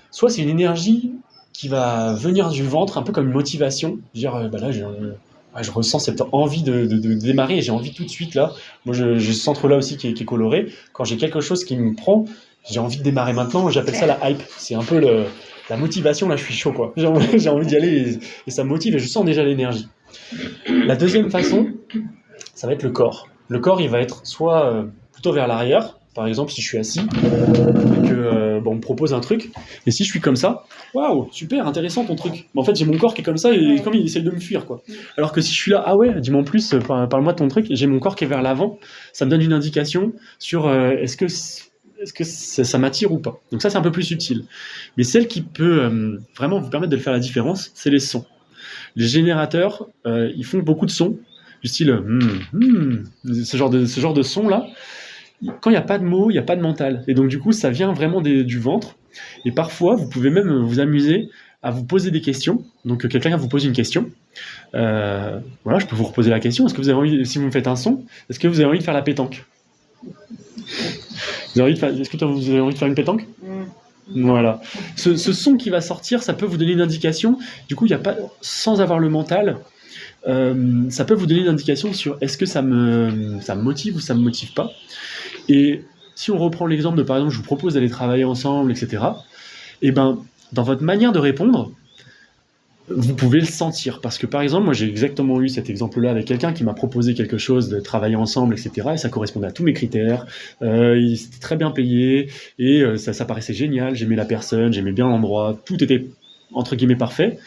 Soit c'est une énergie qui va venir du ventre, un peu comme une motivation. Dire, là, je ressens cette envie de démarrer et j'ai envie tout de suite là. Moi, j'ai ce centre-là aussi qui est coloré. Quand j'ai quelque chose qui me prend, j'ai envie de démarrer maintenant. J'appelle ça la hype. C'est un peu la motivation. Là, je suis chaud, quoi. J'ai envie d'y aller et ça me motive et je sens déjà l'énergie. La deuxième façon, ça va être le corps. Le corps, il va être soit plutôt vers l'arrière, par exemple si je suis assis et que on me propose un truc, et si je suis comme ça, waouh, super, intéressant ton truc. Mais en fait, j'ai mon corps qui est comme ça et comme il essaie de me fuir, quoi. Alors que si je suis là, ah ouais, dis-moi en plus, parle-moi de ton truc, et j'ai mon corps qui est vers l'avant, ça me donne une indication sur est-ce que ça m'attire ou pas. Donc ça, c'est un peu plus subtil. Mais celle qui peut vraiment vous permettre de faire la différence, c'est les sons. Les générateurs, ils font beaucoup de sons, du style ce genre de son là. Quand il n'y a pas de mots, il n'y a pas de mental, et donc du coup ça vient vraiment du ventre. Et parfois vous pouvez même vous amuser à vous poser des questions. Donc quelqu'un vous pose une question, voilà, je peux vous reposer la question. Est-ce que vous avez envie, si vous me faites un son, est-ce que vous avez envie de faire la pétanque? Est-ce que vous avez envie de faire une pétanque? Voilà. Ce son qui va sortir, ça peut vous donner une indication. Du coup, il y a pas, sans avoir le mental, ça peut vous donner une indication sur est-ce que ça me motive ou ça me motive pas. Et si on reprend l'exemple de, par exemple, je vous propose d'aller travailler ensemble, etc., et ben, dans votre manière de répondre, vous pouvez le sentir. Parce que, par exemple, moi, j'ai exactement eu cet exemple-là avec quelqu'un qui m'a proposé quelque chose, de travailler ensemble, etc., et ça correspondait à tous mes critères. Il était très bien payé, et ça paraissait génial. J'aimais la personne, j'aimais bien l'endroit, tout était, entre guillemets, parfait.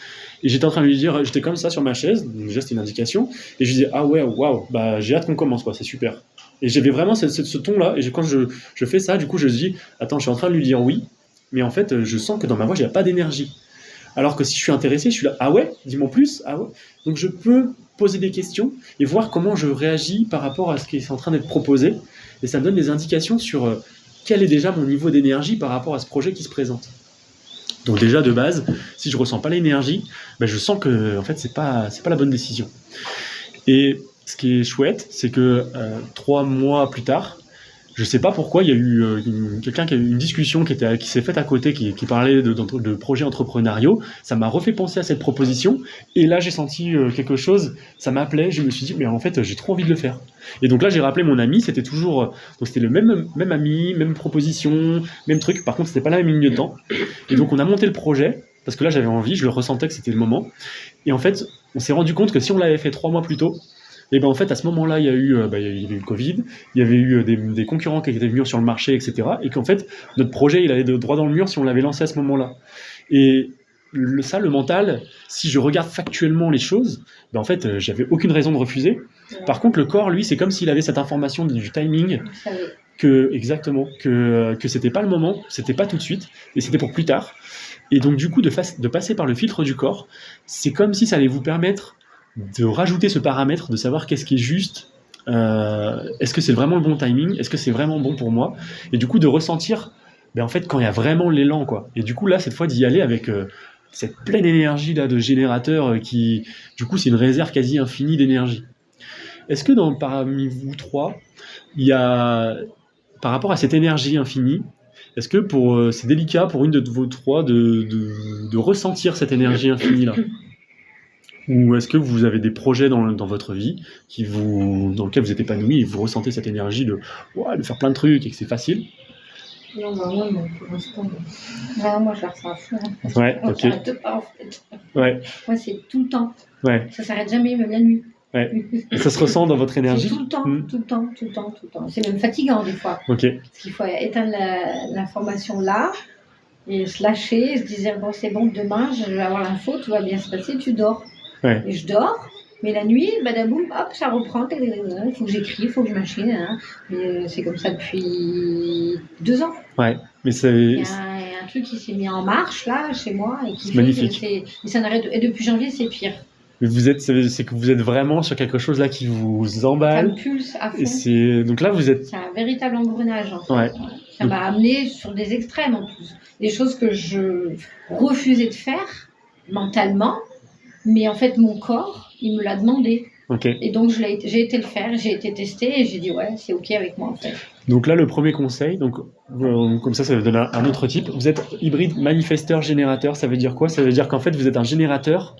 Et j'étais en train de lui dire, j'étais comme ça sur ma chaise, donc déjà c'était une indication, et je lui disais, ah ouais, waouh, bah j'ai hâte qu'on commence, quoi, c'est super. Et j'avais vraiment ce ton-là, et quand je fais ça, du coup je me dis, attends, je suis en train de lui dire oui, mais en fait, je sens que dans ma voix, il n'y a pas d'énergie. Alors que si je suis intéressé, je suis là, ah ouais, dis-moi plus, ah ouais. Donc je peux poser des questions et voir comment je réagis par rapport à ce qui est en train d'être proposé, et ça me donne des indications sur quel est déjà mon niveau d'énergie par rapport à ce projet qui se présente. Donc déjà de base, si je ressens pas l'énergie, ben je sens que en fait c'est pas la bonne décision. Et ce qui est chouette, c'est que 3 mois plus tard, je sais pas pourquoi, il y a eu quelqu'un qui a eu une discussion qui s'est faite à côté, qui parlait de projets entrepreneuriaux. Ça m'a refait penser à cette proposition. Et là, j'ai senti quelque chose, ça m'appelait. Je me suis dit, mais en fait, j'ai trop envie de le faire. Et donc là, j'ai rappelé mon ami. C'était toujours, donc c'était le même ami, même proposition, même truc. Par contre, c'était pas la même ligne de temps. Et donc, on a monté le projet parce que là, j'avais envie, je le ressentais que c'était le moment. Et en fait, on s'est rendu compte que si on l'avait fait 3 mois plus tôt, et ben en fait à ce moment-là il y avait eu le Covid, il y avait eu des concurrents qui étaient venus sur le marché, etc. Et qu'en fait notre projet il allait de droit dans le mur si on l'avait lancé à ce moment-là. Et le mental, si je regarde factuellement les choses, ben en fait j'avais aucune raison de refuser. Par contre le corps lui c'est comme s'il avait cette information du timing, que c'était pas le moment, c'était pas tout de suite et c'était pour plus tard. Et donc du coup de passer par le filtre du corps, c'est comme si ça allait vous permettre de rajouter ce paramètre, de savoir qu'est-ce qui est juste, est-ce que c'est vraiment le bon timing, est-ce que c'est vraiment bon pour moi, et du coup de ressentir, en fait, quand il y a vraiment l'élan, quoi. Et du coup là, cette fois d'y aller avec cette pleine énergie là de générateur qui, du coup, c'est une réserve quasi infinie d'énergie. Est-ce que parmi vous trois, il y a, par rapport à cette énergie infinie, est-ce que c'est délicat pour une de vous trois de ressentir cette énergie infinie là? Ou est-ce que vous avez des projets dans votre vie dans lesquels vous êtes épanoui et vous ressentez cette énergie de faire plein de trucs et que c'est facile? Non, pour l'instant. Non, moi, je ressens à fond. Ouais, ok. Ça s'arrête pas, en fait. Ouais. Moi, c'est tout le temps. Ouais. Ça s'arrête jamais, même la nuit. Ouais. Et ça se ressent dans votre énergie? C'est tout le temps, tout le temps. C'est même fatigant, des fois. Ok. Parce qu'il faut éteindre l'information là et se lâcher et se dire, bon, c'est bon, demain, je vais avoir l'info, tout va bien se passer, tu dors. Ouais. Et je dors, mais la nuit, badaboum, hop, ça reprend. Il faut que j'écris, il faut que je machine. Hein. Mais c'est comme ça depuis 2 ans. Ouais, mais il y a un truc qui s'est mis en marche là, chez moi, et qui c'est magnifique. Et ça n'arrête. Et depuis janvier, c'est pire. Mais c'est que vous êtes vraiment sur quelque chose là qui vous emballe. Ça me pulse à fond. Et donc là, vous êtes. C'est un véritable engrenage. En fait. Ouais. Ça m'a amené sur des extrêmes en plus. Des choses que je refusais de faire mentalement. Mais en fait, mon corps, il me l'a demandé. Okay. Et donc, j'ai été le faire, j'ai été tester et j'ai dit, ouais, c'est OK avec moi, en fait. Donc là, le premier conseil, comme ça va donner un autre type. Vous êtes hybride manifesteur-générateur. Ça veut dire quoi? Ça veut dire qu'en fait, vous êtes un générateur.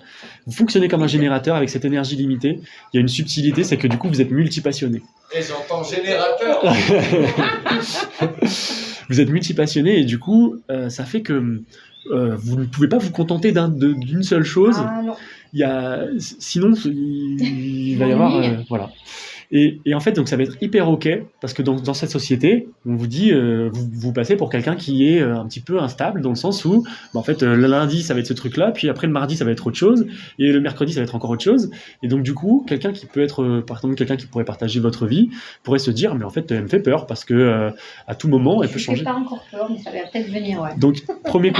Vous fonctionnez comme un générateur avec cette énergie limitée. Il y a une subtilité, c'est que du coup, vous êtes multipassionné. Et j'entends générateur. Vous êtes multipassionné et du coup, ça fait que vous ne pouvez pas vous contenter d'une seule chose. Ah, non. Sinon, il va y avoir... voilà. Et en fait, donc ça va être hyper OK, parce que dans cette société, on vous dit, vous passez pour quelqu'un qui est un petit peu instable, dans le sens où, en fait, le lundi, ça va être ce truc-là, puis après le mardi, ça va être autre chose, et le mercredi, ça va être encore autre chose. Et donc, du coup, quelqu'un qui peut être, par exemple, quelqu'un qui pourrait partager votre vie, pourrait se dire, mais en fait, elle me fait peur, parce que à tout moment, elle peut changer. Je ne fais pas encore peur, mais ça va peut-être venir, ouais. Donc, premier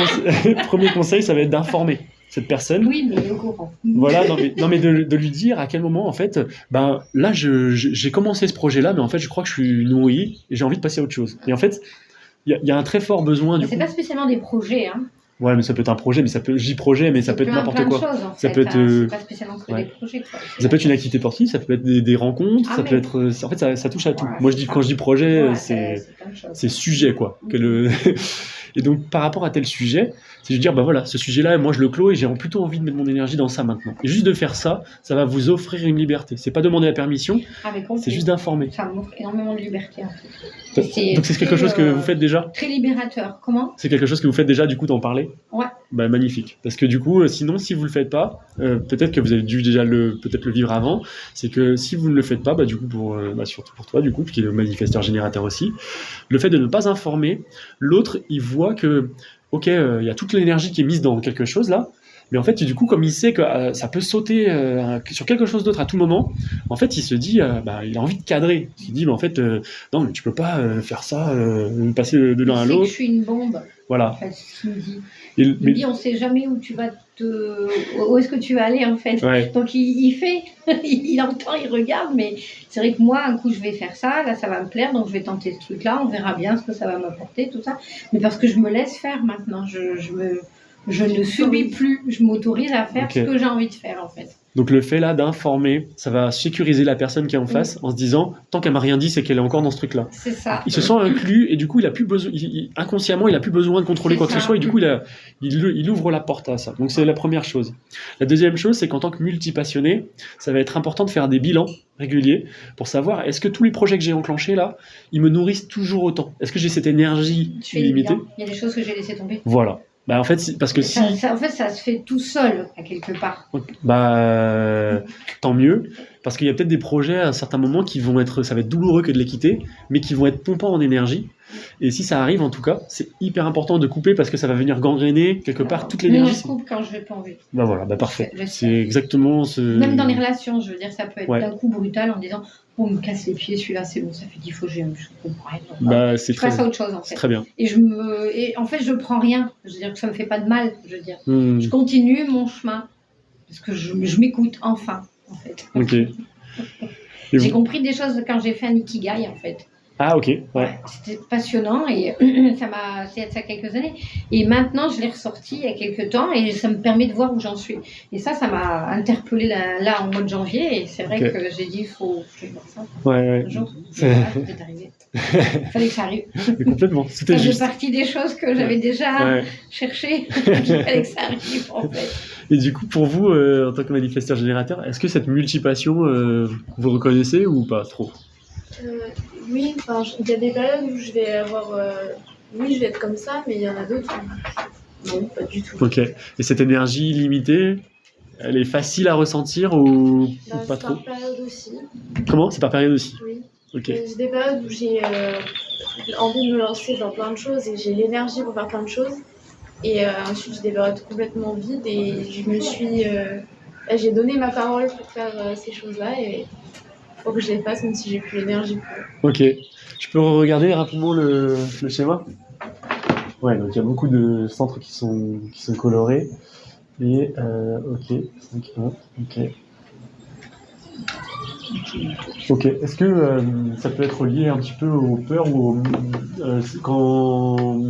conseil, ça va être d'informer cette personne. Oui, mais au courant. Voilà, non mais de lui dire à quel moment, en fait, là, j'ai commencé ce projet-là, mais en fait, je crois que je suis nourri et j'ai envie de passer à autre chose. Et en fait, il y a un très fort besoin du coup. C'est pas spécialement des projets, hein. Ouais, mais ça peut être un projet, mais ça peut, je dis projet, mais ça peut être n'importe quoi. Choses, en ça fait, peut être. C'est pas spécialement que des projets, quoi. Ça peut être une activité sportive, ça peut être des rencontres, ça peut être. En fait, ça touche à tout. Moi, quand je dis projet, c'est sujet, quoi. Et donc, par rapport à tel sujet, c'est de dire, bah voilà, ce sujet-là, moi je le clôt et j'ai plutôt envie de mettre mon énergie dans ça maintenant. Et juste de faire ça, ça va vous offrir une liberté. C'est pas demander la permission, c'est juste d'informer. Ça m'offre énormément de liberté en fait. Donc c'est quelque chose que vous faites déjà? Très libérateur. Comment? C'est quelque chose que vous faites déjà, du coup, d'en parler? Ouais. Bah, magnifique. Parce que du coup, sinon, si vous le faites pas, peut-être que vous avez dû déjà peut-être le vivre avant, c'est que si vous ne le faites pas, bah, du coup, surtout pour toi, du coup, qui est le manifesteur générateur aussi, le fait de ne pas informer, l'autre, il voit que, ok, il y a toute l'énergie qui est mise dans quelque chose là, mais en fait, du coup, comme il sait que ça peut sauter sur quelque chose d'autre à tout moment, en fait, il se dit, bah, il a envie de cadrer. Il se dit, mais en fait, non, mais tu peux pas faire ça, passer de l'un à l'autre. Je suis une bombe. Voilà. En fait, c'est ce qu'il me dit. Il me dit, on ne sait jamais où où est-ce que tu vas aller en fait. Ouais. Donc il fait, il entend, il regarde, mais c'est vrai que moi, un coup je vais faire ça, là ça va me plaire, donc je vais tenter ce truc-là, on verra bien ce que ça va m'apporter, tout ça. Mais parce que je me laisse faire maintenant, je ne subis plus, je m'autorise à faire ce que j'ai envie de faire en fait. Donc le fait là d'informer, ça va sécuriser la personne qui est en face en se disant, tant qu'elle m'a rien dit, c'est qu'elle est encore dans ce truc-là. C'est ça. Il se sent inclus et du coup, il a plus besoin, inconsciemment, il a plus besoin de contrôler quoi que ce soit et du coup, il ouvre la porte à ça. Donc c'est la première chose. La deuxième chose, c'est qu'en tant que multipassionné, ça va être important de faire des bilans réguliers pour savoir est-ce que tous les projets que j'ai enclenchés là, ils me nourrissent toujours autant. Est-ce que j'ai cette énergie illimitée? Il y a des choses que j'ai laissées tomber. Voilà. Bah en fait, parce que en fait, ça se fait tout seul, à quelque part. Bah, tant mieux, parce qu'il y a peut-être des projets à un certain moment ça va être douloureux que de les quitter, mais qui vont être pompants en énergie. Et si ça arrive, en tout cas, c'est hyper important de couper parce que ça va venir gangréner quelque part toute l'énergie. Moi, je coupe quand je vais pas envie. Bah voilà, bah parfait. C'est exactement ce. Même dans les relations, je veux dire, ça peut être d'un coup brutal en disant. On me casse les pieds, celui-là, c'est bon, ça fait 10 fois que je comprends rien. Bah, c'est je passe à autre chose, en fait. Très bien. Et en fait, je prends rien. Je veux dire que ça me fait pas de mal, je veux dire. Je continue mon chemin. Parce que je m'écoute, enfin, en fait. Ok. J'ai compris des choses quand j'ai fait un Ikigai, en fait. Ah, ok. Ouais. C'était passionnant et c'est ça quelques années. Et maintenant, je l'ai ressorti il y a quelques temps et ça me permet de voir où j'en suis. Et ça m'a interpellée là en mois de janvier. Et c'est vrai que j'ai dit, il faut que je voir ça. Ouais. Un jour, ça peut arriver. Il fallait que ça arrive. Mais complètement. C'était juste. Ça fait partie des choses que j'avais déjà cherchées. Il fallait que ça arrive, en fait. Et du coup, pour vous, en tant que manifesteur générateur, est-ce que cette multipassion, vous reconnaissez ou pas trop? Oui, enfin, il y a des périodes où je vais avoir... oui, je vais être comme ça, mais il y en a d'autres où... Non, pas du tout. Ok. Et cette énergie limitée, elle est facile à ressentir ou pas trop? C'est par période aussi. Comment? C'est par période aussi? Oui. Ok. J'ai des périodes où j'ai envie de me lancer dans plein de choses et j'ai l'énergie pour faire plein de choses. Et ensuite, j'ai des périodes complètement vides et je me suis... j'ai donné ma parole pour faire ces choses-là et... faut que je les fasse même si j'ai plus l'énergie pour. Ok. Je peux regarder rapidement le schéma? Ouais, donc il y a beaucoup de centres qui sont colorés. Et ok. 5, 1, ok. Ok. Est-ce que ça peut être lié un petit peu aux peurs ou quand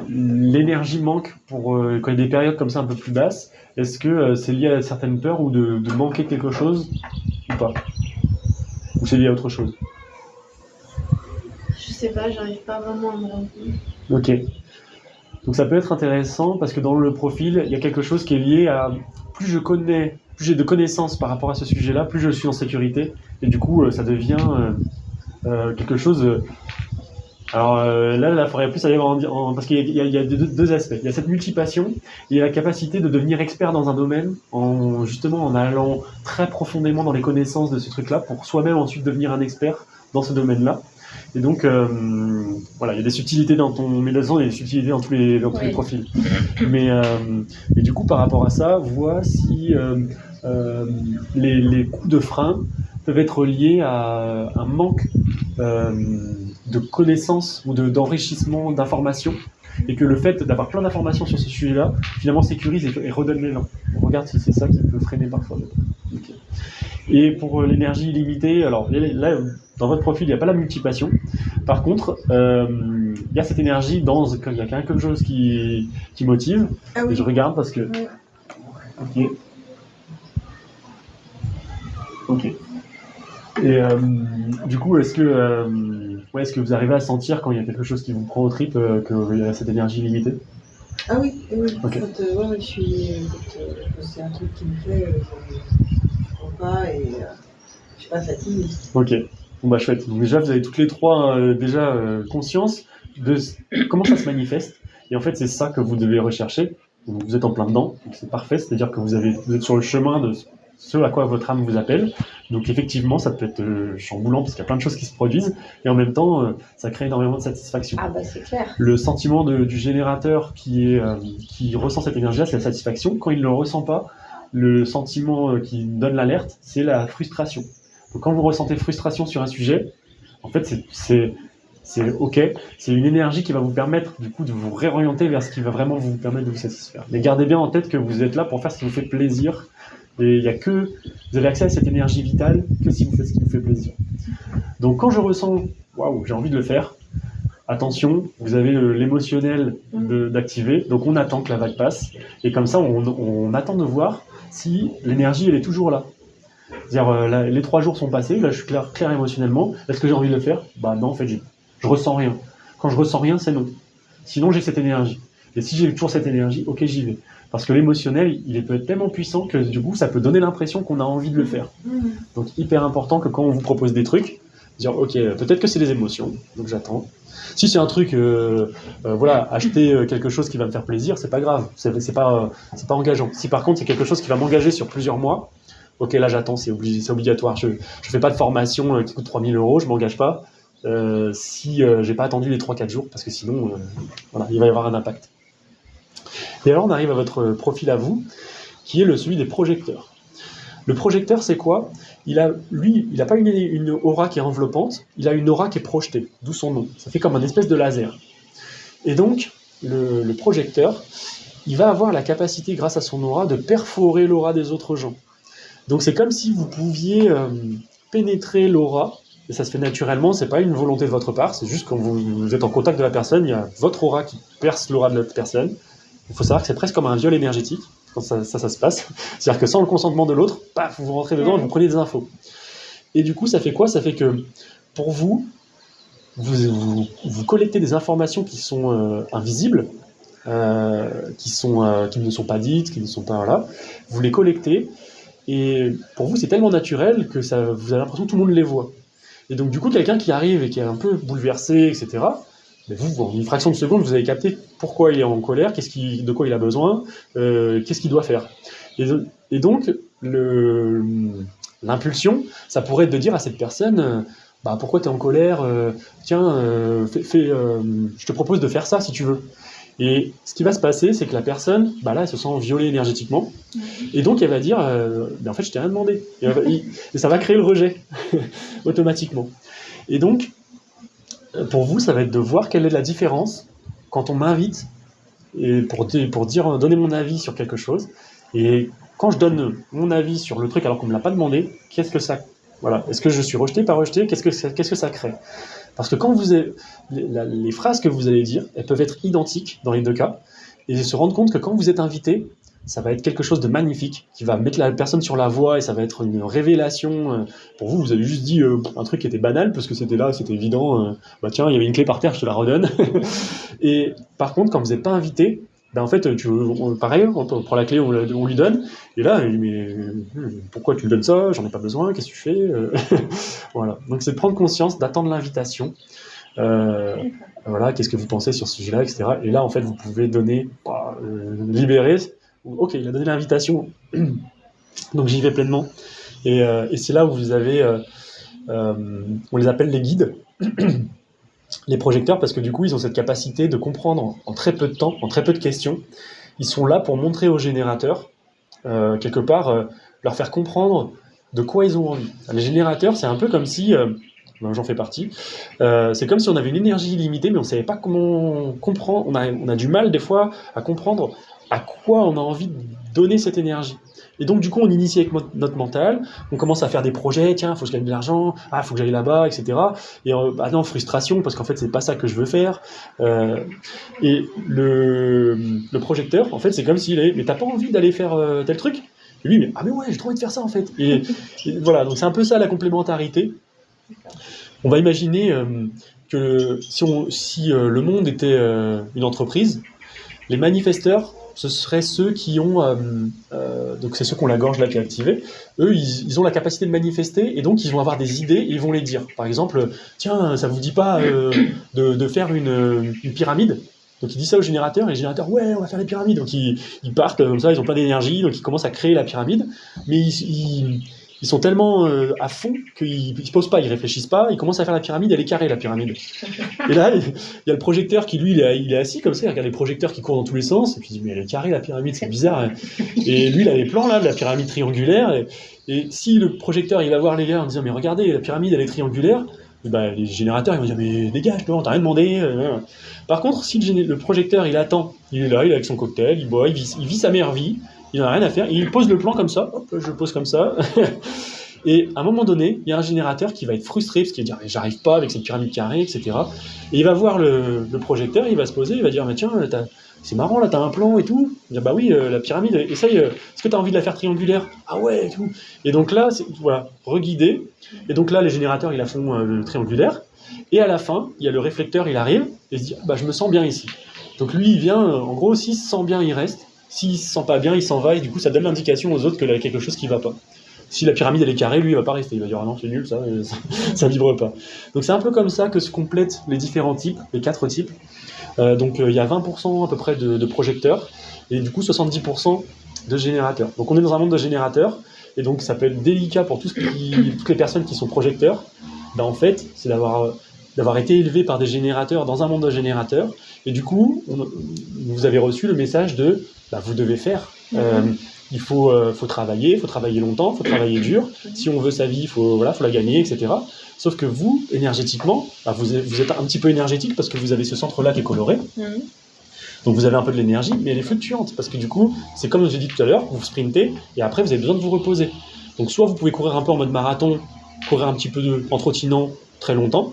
l'énergie manque quand il y a des périodes comme ça un peu plus basses, est-ce que c'est lié à certaines peurs ou de manquer quelque chose ou pas? Ou c'est lié à autre chose? Je sais pas, j'arrive pas vraiment à me rendre compte. Ok. Donc ça peut être intéressant parce que dans le profil, il y a quelque chose qui est lié à plus j'ai de connaissances par rapport à ce sujet-là, plus je suis en sécurité. Et du coup, ça devient quelque chose... Alors là, il faudrait plus aller parce qu'il y a deux aspects. Il y a cette multipassion, il y a la capacité de devenir expert dans un domaine justement en allant très profondément dans les connaissances de ce truc-là pour soi-même ensuite devenir un expert dans ce domaine-là. Et donc voilà, il y a des subtilités dans ton mélange, il y a des subtilités dans tous les profils. Mais du coup, par rapport à ça, vois si les coups de frein peuvent être liés à un manque de connaissances ou d'enrichissement d'informations, et que le fait d'avoir plein d'informations sur ce sujet-là, finalement sécurise et redonne l'élan. On regarde si c'est ça qui peut freiner parfois. Okay. Et pour l'énergie illimitée, alors là, dans votre profil, il n'y a pas la multipassion. Par contre, il y a cette énergie il y a quelque chose qui motive. Ah oui. Et je regarde parce que... Ouais. Ok. Et du coup, est-ce que Ouais, est-ce que vous arrivez à sentir quand il y a quelque chose qui vous prend au trip, qu'il y a cette énergie limitée? Ah oui, oui. Ok. Ouais, quand c'est un truc qui me plaît, je ne prends pas et je suis pas fatiguée. Ok. Bon bah chouette. Donc déjà, vous avez toutes les trois conscience de comment ça se manifeste. Et en fait, c'est ça que vous devez rechercher. Donc, vous êtes en plein dedans, donc c'est parfait. C'est-à-dire que vous êtes sur le chemin de ce à quoi votre âme vous appelle. Donc effectivement, ça peut être chamboulant parce qu'il y a plein de choses qui se produisent. Et en même temps, ça crée énormément de satisfaction. Ah bah c'est clair. Le sentiment du générateur qui ressent cette énergie-là, c'est la satisfaction. Quand il ne le ressent pas, le sentiment qui donne l'alerte, c'est la frustration. Donc quand vous ressentez frustration sur un sujet, en fait, c'est OK. C'est une énergie qui va vous permettre, du coup, de vous réorienter vers ce qui va vraiment vous permettre de vous satisfaire. Mais gardez bien en tête que vous êtes là pour faire ce qui vous fait plaisir. Et il y a que, vous avez accès à cette énergie vitale que si vous faites ce qui vous fait plaisir. Donc quand je ressens, waouh, j'ai envie de le faire, attention, vous avez l'émotionnel d'activer, donc on attend que la vague passe, et comme ça on attend de voir si l'énergie elle est toujours là. C'est-à-dire les 3 jours sont passés, là je suis clair émotionnellement, est-ce que j'ai envie de le faire? Bah non, en fait je ressens rien. Quand je ressens rien, c'est non. Sinon j'ai cette énergie. Et si j'ai toujours cette énergie, ok, j'y vais. Parce que l'émotionnel, il peut être tellement puissant que du coup ça peut donner l'impression qu'on a envie de le faire. Donc hyper important que quand on vous propose des trucs, dire ok, peut-être que c'est des émotions, donc j'attends. Si c'est un truc, voilà, acheter quelque chose qui va me faire plaisir, c'est pas grave, c'est pas engageant. Si par contre c'est quelque chose qui va m'engager sur plusieurs mois, ok, là j'attends, c'est obligatoire. Je fais pas de formation qui coûte 3 000 €, je m'engage pas si j'ai pas attendu les 3-4 jours, parce que sinon, voilà, il va y avoir un impact. Et alors on arrive à votre profil à vous, qui est celui des projecteurs. Le projecteur, c'est quoi? Il a pas une aura qui est enveloppante, il a une aura qui est projetée, d'où son nom. Ça fait comme un espèce de laser. Et donc, le projecteur, il va avoir la capacité, grâce à son aura, de perforer l'aura des autres gens. Donc c'est comme si vous pouviez pénétrer l'aura, et ça se fait naturellement, c'est pas une volonté de votre part, c'est juste quand vous êtes en contact de la personne, il y a votre aura qui perce l'aura de l'autre personne. Il faut savoir que c'est presque comme un viol énergétique, quand ça se passe. C'est-à-dire que sans le consentement de l'autre, paf, vous rentrez dedans et vous prenez des infos. Et du coup, ça fait quoi? Ça fait que, pour vous collectez des informations qui sont invisibles, qui ne sont pas dites, qui ne sont pas là. Vous les collectez, et pour vous, c'est tellement naturel que vous avez l'impression que tout le monde les voit. Et donc, du coup, quelqu'un qui arrive et qui est un peu bouleversé, etc., mais vous, en une fraction de seconde, vous avez capté pourquoi il est en colère, de quoi il a besoin, qu'est-ce qu'il doit faire. Et donc, l'impulsion, ça pourrait être de dire à cette personne, pourquoi tu es en colère, tiens, je te propose de faire ça si tu veux. Et ce qui va se passer, c'est que la personne, là, elle se sent violée énergétiquement, et donc elle va dire, en fait, je t'ai rien demandé. Et ça va créer le rejet, automatiquement. Et donc, pour vous, ça va être de voir quelle est la différence quand on m'invite et pour donner mon avis sur quelque chose. Et quand je donne mon avis sur le truc alors qu'on ne me l'a pas demandé, qu'est-ce que ça... Voilà. Est-ce que je suis rejeté, pas rejeté? Qu'est-ce que ça crée? Parce que quand les phrases que vous allez dire, elles peuvent être identiques dans les deux cas, et se rendre compte que quand vous êtes invité, ça va être quelque chose de magnifique, qui va mettre la personne sur la voie, et ça va être une révélation. Pour vous, vous avez juste dit un truc qui était banal, parce que c'était là, c'était évident, tiens, il y avait une clé par terre, je te la redonne. Et par contre, quand vous n'êtes pas invité, en fait, pareil, on prend la clé, on lui donne, et là, il dit, mais pourquoi tu lui donnes ça? J'en ai pas besoin, qu'est-ce que tu fais? Voilà. Donc c'est de prendre conscience, d'attendre l'invitation. Voilà, qu'est-ce que vous pensez sur ce sujet-là, etc. Et là, en fait, vous pouvez donner, libérer. Ok, il a donné l'invitation, donc j'y vais pleinement. Et c'est là où vous avez, on les appelle les guides, les projecteurs, parce que du coup, ils ont cette capacité de comprendre en très peu de temps, en très peu de questions. Ils sont là pour montrer aux générateurs, quelque part, leur faire comprendre de quoi ils ont envie. Les générateurs, c'est un peu comme si... j'en fais partie. C'est comme si on avait une énergie illimitée, mais on ne savait pas comment comprendre. On a du mal, des fois, à comprendre à quoi on a envie de donner cette énergie. Et donc, du coup, on initie avec notre mental, on commence à faire des projets, tiens, il faut que je gagne de l'argent, il faut que j'aille là-bas, etc. Et non, frustration, parce qu'en fait, c'est pas ça que je veux faire. Et le projecteur, en fait, c'est comme s'il est, mais t'as pas envie d'aller faire tel truc? Et lui, mais ouais, j'ai trop envie de faire ça, en fait. Et voilà, donc c'est un peu ça, la complémentarité. On va imaginer que si le monde était une entreprise, les manifesteurs, ce seraient ceux qui ont, donc c'est ceux qui ont la gorge là qui est activée, eux ils ont la capacité de manifester et donc ils vont avoir des idées et ils vont les dire. Par exemple, tiens, ça vous dit pas de faire une pyramide? Donc il dit ça au générateur et les générateurs, ouais, on va faire des pyramides. Donc ils partent comme ça, ils ont plein d'énergie, donc ils commencent à créer la pyramide, mais ils sont tellement à fond qu'ils ne se posent pas, ils réfléchissent pas, ils commencent à faire la pyramide, elle est carrée la pyramide. Et là, il y a le projecteur qui lui, il est assis comme ça, il regarde les projecteurs qui courent dans tous les sens, et puis il dit mais elle est carrée la pyramide, c'est bizarre. Et lui, il a les plans là de la pyramide triangulaire, et si le projecteur il va voir les gars en disant mais regardez, la pyramide elle est triangulaire, et ben, les générateurs ils vont dire mais dégage, toi, on t'a rien demandé. Par contre, si le projecteur il attend, il est là, il est avec son cocktail, il boit, il vit sa meilleure vie. Il n'en a rien à faire, il pose le plan comme ça, hop, je le pose comme ça, et à un moment donné, il y a un générateur qui va être frustré, parce qu'il va dire « j'arrive pas avec cette pyramide carrée, etc. » Et il va voir le projecteur, il va se poser, il va dire « mais tiens, c'est marrant, là, t'as un plan et tout ?» Il va dire « bah oui, la pyramide, essaye, est-ce que t'as envie de la faire triangulaire ?»« Ah ouais, et tout. » Et donc là, voilà, reguidé, et donc là, les générateurs, ils la font triangulaire, et à la fin, il y a le réflecteur, il arrive, et il se dit « bah je me sens bien ici. » Donc lui, il vient, en gros, s'il se sent bien, il reste. S'il se sent pas bien, il s'en va et du coup ça donne l'indication aux autres qu'il y a quelque chose qui va pas. Si la pyramide elle est carrée, lui il va pas rester, il va dire ah non c'est nul ça vibre pas. Donc c'est un peu comme ça que se complètent les différents types, les 4 types. Donc il y a 20% à peu près de projecteurs et du coup 70% de générateurs. Donc on est dans un monde de générateurs et donc ça peut être délicat pour toutes les personnes qui sont projecteurs. Ben, en fait c'est d'avoir été élevé par des générateurs dans un monde de générateurs et du coup vous avez reçu le message de bah, vous devez faire. Il faut travailler longtemps, il faut travailler dur. Si on veut sa vie, il faut la gagner, etc. Sauf que vous, énergétiquement, bah, vous êtes un petit peu énergétique parce que vous avez ce centre-là qui est coloré. Donc vous avez un peu de l'énergie, mais elle est fluctuante parce que du coup, c'est comme j'ai dit tout à l'heure, vous sprintez et après vous avez besoin de vous reposer. Donc soit vous pouvez courir un peu en mode marathon, courir un petit peu en trottinant très longtemps,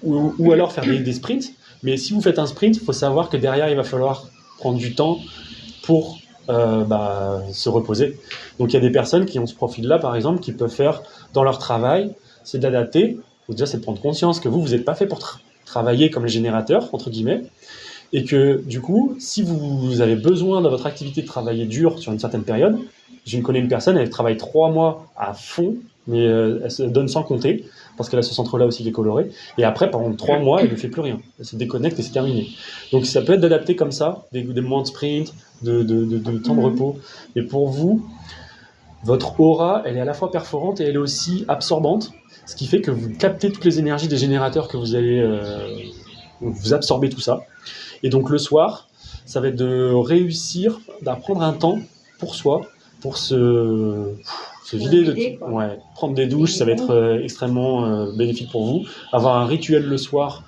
ou alors faire des sprints. Mais si vous faites un sprint, il faut savoir que derrière, il va falloir prendre du temps pour se reposer. Donc il y a des personnes qui ont ce profil-là, par exemple, qui peuvent faire dans leur travail, c'est d'adapter. Déjà, c'est de prendre conscience que vous n'êtes pas fait pour travailler comme les générateurs, entre guillemets, et que du coup, si vous avez besoin dans votre activité de travailler dur sur une certaine période, je connais une personne, elle travaille 3 mois à fond, mais elle se donne sans compter, parce qu'elle a ce centre-là aussi qui est coloré, et après, pendant 3 mois, elle ne fait plus rien. Elle se déconnecte et c'est terminé. Donc ça peut être d'adapter comme ça, des moments de sprint, de temps de repos. Et pour vous, votre aura, elle est à la fois perforante et elle est aussi absorbante, ce qui fait que vous captez toutes les énergies des générateurs que vous allez... vous absorbez tout ça. Et donc le soir, ça va être de réussir à prendre un temps pour soi, pour se vider, prendre des douches, ça va être extrêmement bénéfique pour vous. Avoir un rituel le soir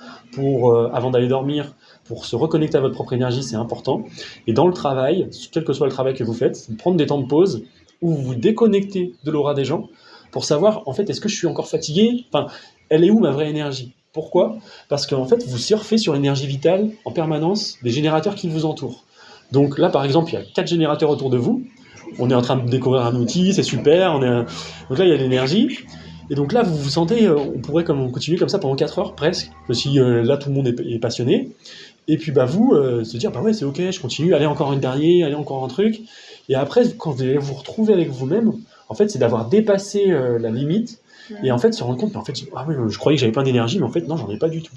avant d'aller dormir, pour se reconnecter à votre propre énergie, c'est important. Et dans le travail, quel que soit le travail que vous faites, c'est de prendre des temps de pause où vous vous déconnectez de l'aura des gens pour savoir, en fait, est-ce que je suis encore fatigué ? Enfin, elle est où ma vraie énergie ? Pourquoi ? Parce qu'en fait, vous surfez sur l'énergie vitale en permanence des générateurs qui vous entourent. Donc là, par exemple, il y a 4 générateurs autour de vous. On est en train de découvrir un outil, c'est super. Donc là, il y a l'énergie. Et donc là, vous vous sentez, on pourrait continuer comme ça pendant 4 heures presque, si là, tout le monde est passionné. Et puis vous, se dire, ouais, c'est ok, je continue, allez encore une dernière, allez encore un truc. Et après, quand vous allez vous retrouver avec vous-même, en fait, c'est d'avoir dépassé la limite. Et en fait, se rendre compte, mais en fait, je croyais que j'avais plein d'énergie, mais en fait, non, j'en ai pas du tout.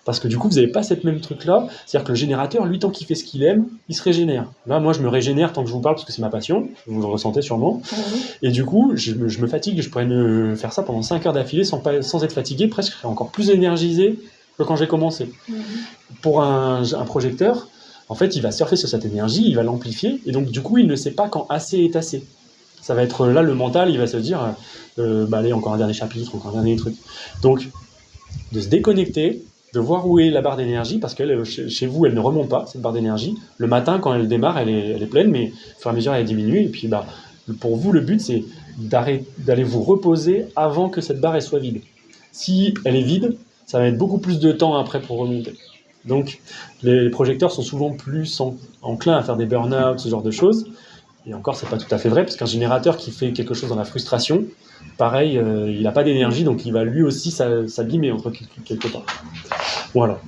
Parce que du coup, vous n'avez pas cette même truc-là. C'est-à-dire que le générateur, lui, tant qu'il fait ce qu'il aime, il se régénère. Là, moi, je me régénère tant que je vous parle, parce que c'est ma passion. Vous le ressentez sûrement. Et du coup, je me fatigue. Je pourrais me faire ça pendant 5 heures d'affilée sans être fatigué, presque encore plus énergisé que quand j'ai commencé. Pour un projecteur, en fait, il va surfer sur cette énergie, il va l'amplifier. Et donc, du coup, il ne sait pas quand assez est assez. Ça va être là, le mental, il va se dire, allez, encore un dernier chapitre, encore un dernier truc. Donc, de se déconnecter, de voir où est la barre d'énergie, parce que chez vous, elle ne remonte pas, cette barre d'énergie. Le matin, quand elle démarre, elle est pleine, mais au fur et à mesure, elle diminue. Et puis, pour vous, le but, c'est d'aller vous reposer avant que cette barre elle soit vide. Si elle est vide, ça va être beaucoup plus de temps après pour remonter. Donc, les projecteurs sont souvent plus enclins à faire des burn-out, ce genre de choses. Et encore, c'est pas tout à fait vrai, parce qu'un générateur qui fait quelque chose dans la frustration, pareil, il n'a pas d'énergie, donc il va lui aussi s'abîmer quelque part. Voilà.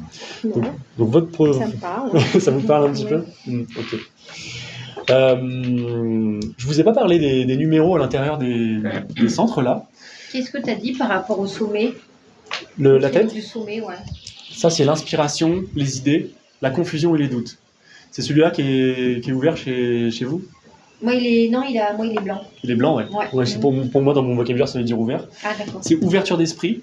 Bon, Donc votre ça me parle. ça vous parle un petit peu? Ok. Je vous ai pas parlé des numéros à l'intérieur des centres là. Qu'est-ce que tu as dit par rapport au sommet? La tête, Du sommet, ouais. ça c'est l'inspiration, les idées, la confusion et les doutes. C'est celui-là qui est ouvert chez vous? Moi, il est blanc. Il est blanc, ouais. Ouais. C'est pour moi, dans mon vocabulaire, ça veut dire ouvert. Ah, d'accord. C'est ouverture d'esprit.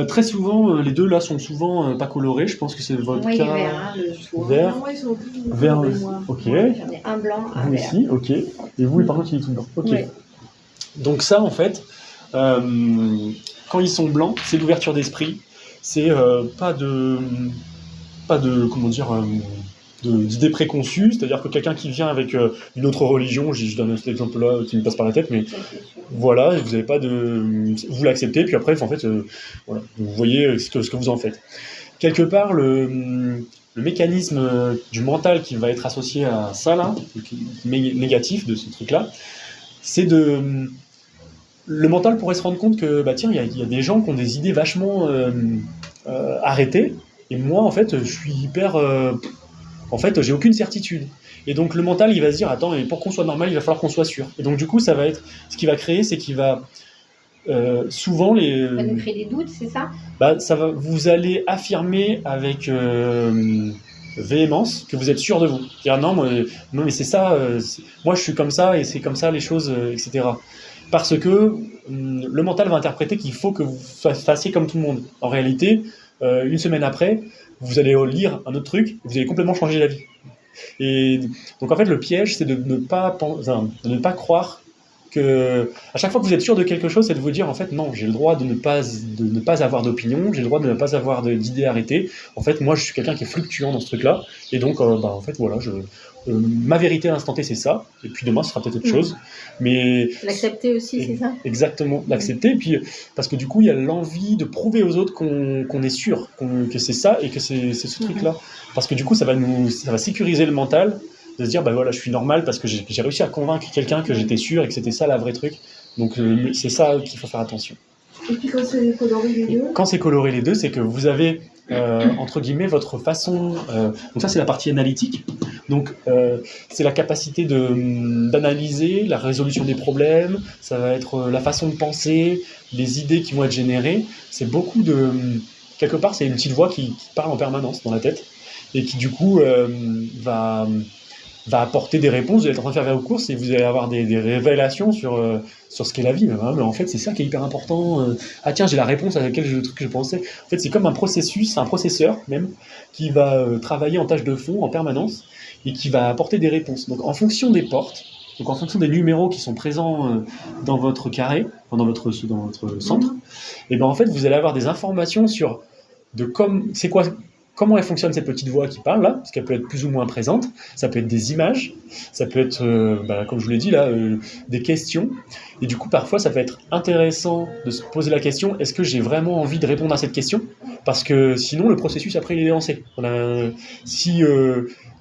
Très souvent, les deux là sont souvent pas colorés. Je pense que c'est votre Moi, il est cas. vert, hein, le soir. Vert. Non, moi, ils sont tous Vert, et moi. ok. Ouais, j'en ai un blanc, un Vous vert. aussi, ok. Et vous, par contre, il est tout blanc. Ok. Ouais. Donc ça, en fait, quand ils sont blancs, c'est l'ouverture d'esprit. C'est pas de comment dire, d'idées préconçues. C'est-à-dire que quelqu'un qui vient avec une autre religion, je donne cet exemple-là qui me passe par la tête, mais Ça, c'est sûr. voilà, vous n'avez pas de, vous l'acceptez, puis après, en fait, voilà, vous voyez ce que vous en faites. Quelque part, le mécanisme du mental qui va être associé à ça là, négatif de ce truc-là, c'est le mental pourrait se rendre compte que bah tiens, il y a des gens qui ont des idées vachement arrêtées, et moi en fait, je suis hyper, en fait, j'ai aucune certitude. Et donc le mental, il va se dire attends, et pour qu'on soit normal, il va falloir qu'on soit sûr. Et donc du coup, ça va être, ce qu'il va créer, c'est qu'il va souvent Ça va nous créer des doutes, c'est ça? vous allez affirmer avec véhémence que vous êtes sûr de vous. Dire non, mais c'est ça, moi je suis comme ça et c'est comme ça les choses, etc. Parce que le mental va interpréter qu'il faut que vous fassiez comme tout le monde. En réalité, une semaine après, vous allez lire un autre truc, vous allez complètement changer d'avis. Et donc en fait, le piège, c'est de ne pas croire que à chaque fois que vous êtes sûr de quelque chose, c'est de vous dire en fait non, j'ai le droit de ne pas avoir d'opinion, j'ai le droit de ne pas avoir d'idées arrêtées. En fait, moi, je suis quelqu'un qui est fluctuant dans ce truc-là, et donc en fait voilà, ma vérité à l'instant T, c'est ça, et puis demain, ce sera peut-être autre chose. Mais L'accepter aussi, c'est ça? exactement, l'accepter, puis parce que du coup, il y a l'envie de prouver aux autres qu'on est sûr, que c'est ça et que c'est ce truc-là. Parce que du coup, ça va sécuriser le mental, de se dire, bah voilà, je suis normal parce que j'ai réussi à convaincre quelqu'un que j'étais sûr et que c'était ça la vraie truc. Donc c'est ça qu'il faut faire attention. Et puis quand c'est coloré les deux, Quand c'est coloré les deux, c'est que vous avez, entre guillemets, votre façon... donc ça, c'est la partie analytique. Donc c'est la capacité d'analyser, la résolution des problèmes, ça va être la façon de penser, les idées qui vont être générées. C'est beaucoup de... Quelque part, c'est une petite voix qui parle en permanence dans la tête et qui, du coup, va apporter des réponses. Vous allez être en train de faire vos courses et vous allez avoir des révélations sur ce qu'est la vie. Mais en fait, c'est ça qui est hyper important. Ah tiens, j'ai la réponse à quel truc que je pensais. En fait, c'est comme un processeur même, qui va travailler en tâche de fond en permanence et qui va apporter des réponses. Donc en fonction des portes, donc en fonction des numéros qui sont présents dans votre carré, dans votre centre, et ben en fait, vous allez avoir des informations sur comment elle fonctionne cette petite voix qui parle là, parce qu'elle peut être plus ou moins présente, ça peut être des images, ça peut être, comme je vous l'ai dit là, des questions, et du coup parfois ça peut être intéressant de se poser la question, est-ce que j'ai vraiment envie de répondre à cette question? Parce que sinon le processus après il est lancé. Si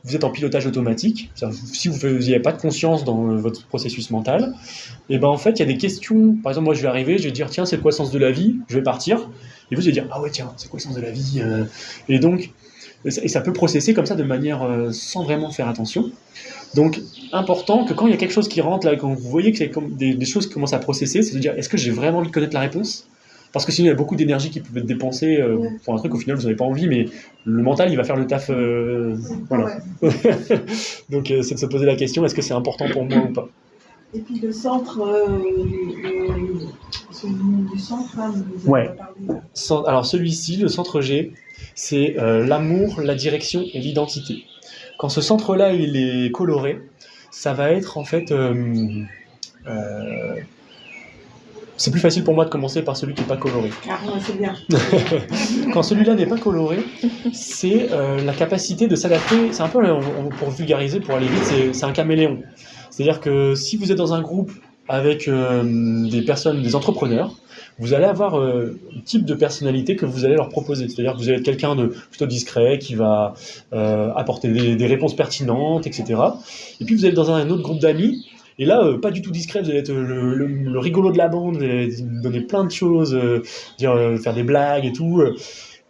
vous êtes en pilotage automatique, si vous n'avez pas de conscience dans votre processus mental, et ben en fait il y a des questions, par exemple moi je vais arriver, je vais dire tiens c'est quoi le sens de la vie, je vais partir, et vous allez dire ah ouais tiens c'est quoi le sens de la vie, et donc ça peut processer comme ça de manière sans vraiment faire attention. Donc important que quand il y a quelque chose qui rentre là, quand vous voyez que c'est comme des choses qui commencent à processer, c'est de dire est-ce que j'ai vraiment envie de connaître la réponse? Parce que sinon il y a beaucoup d'énergie qui peut être dépensée pour un truc au final vous n'avez pas envie, mais le mental il va faire le taf, voilà. Donc c'est de se poser la question, est-ce que c'est important pour moi ou pas? et puis le centre, c'est le nom du centre, là, vous avez Ouais. pas parlé, là. Alors celui-ci, le centre G, c'est l'amour, la direction et l'identité. Quand ce centre-là il est coloré, ça va être en fait... c'est plus facile pour moi de commencer par celui qui n'est pas coloré. Ah ouais, c'est bien. Quand celui-là n'est pas coloré, c'est la capacité de s'adapter. C'est un peu, pour vulgariser, pour aller vite, c'est un caméléon. C'est-à-dire que si vous êtes dans un groupe avec des personnes, des entrepreneurs, vous allez avoir un type de personnalité que vous allez leur proposer. C'est-à-dire que vous allez être quelqu'un de plutôt discret, qui va apporter des réponses pertinentes, etc. Et puis vous êtes dans un autre groupe d'amis, Et là, pas du tout discret, vous allez être le rigolo de la bande, vous allez donner plein de choses, faire des blagues et tout.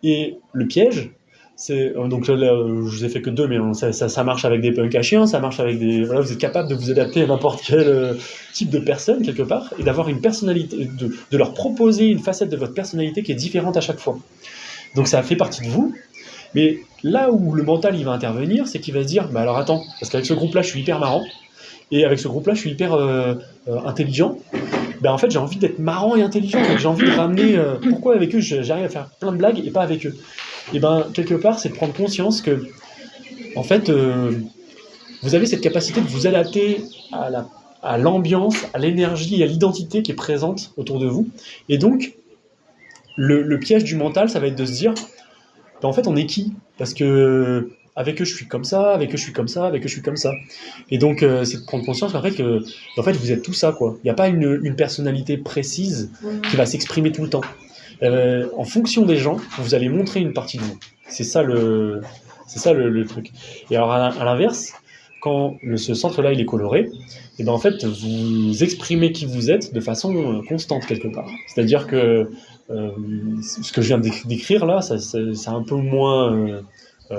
Et le piège, c'est donc là, je vous ai fait que 2, mais ça marche avec des punks à chiens, ça marche avec des voilà, vous êtes capable de vous adapter à n'importe quel type de personne quelque part et d'avoir une personnalité, de leur proposer une facette de votre personnalité qui est différente à chaque fois. Donc ça fait partie de vous, mais là où le mental il va intervenir, c'est qu'il va se dire bah alors attends, parce qu'avec ce groupe-là je suis hyper marrant et avec ce groupe-là je suis hyper intelligent. Ben en fait j'ai envie d'être marrant et intelligent, donc j'ai envie de ramener pourquoi avec eux j'arrive à faire plein de blagues et pas avec eux. Et ben quelque part c'est de prendre conscience que en fait vous avez cette capacité de vous adapter à l'ambiance, à l'énergie et à l'identité qui est présente autour de vous. Et donc le piège du mental ça va être de se dire ben en fait on est qui? Parce que avec eux je suis comme ça, avec eux je suis comme ça, avec eux je suis comme ça. Et donc c'est de prendre conscience qu'en fait, vous êtes tout ça quoi. Il n'y a pas une personnalité précise qui va s'exprimer tout le temps. En fonction des gens, vous allez montrer une partie de vous. C'est ça le truc. Et alors à l'inverse, quand ce centre-là il est coloré, et ben en fait vous exprimez qui vous êtes de façon constante quelque part. C'est-à-dire que ce que je viens de décrire là, c'est un peu moins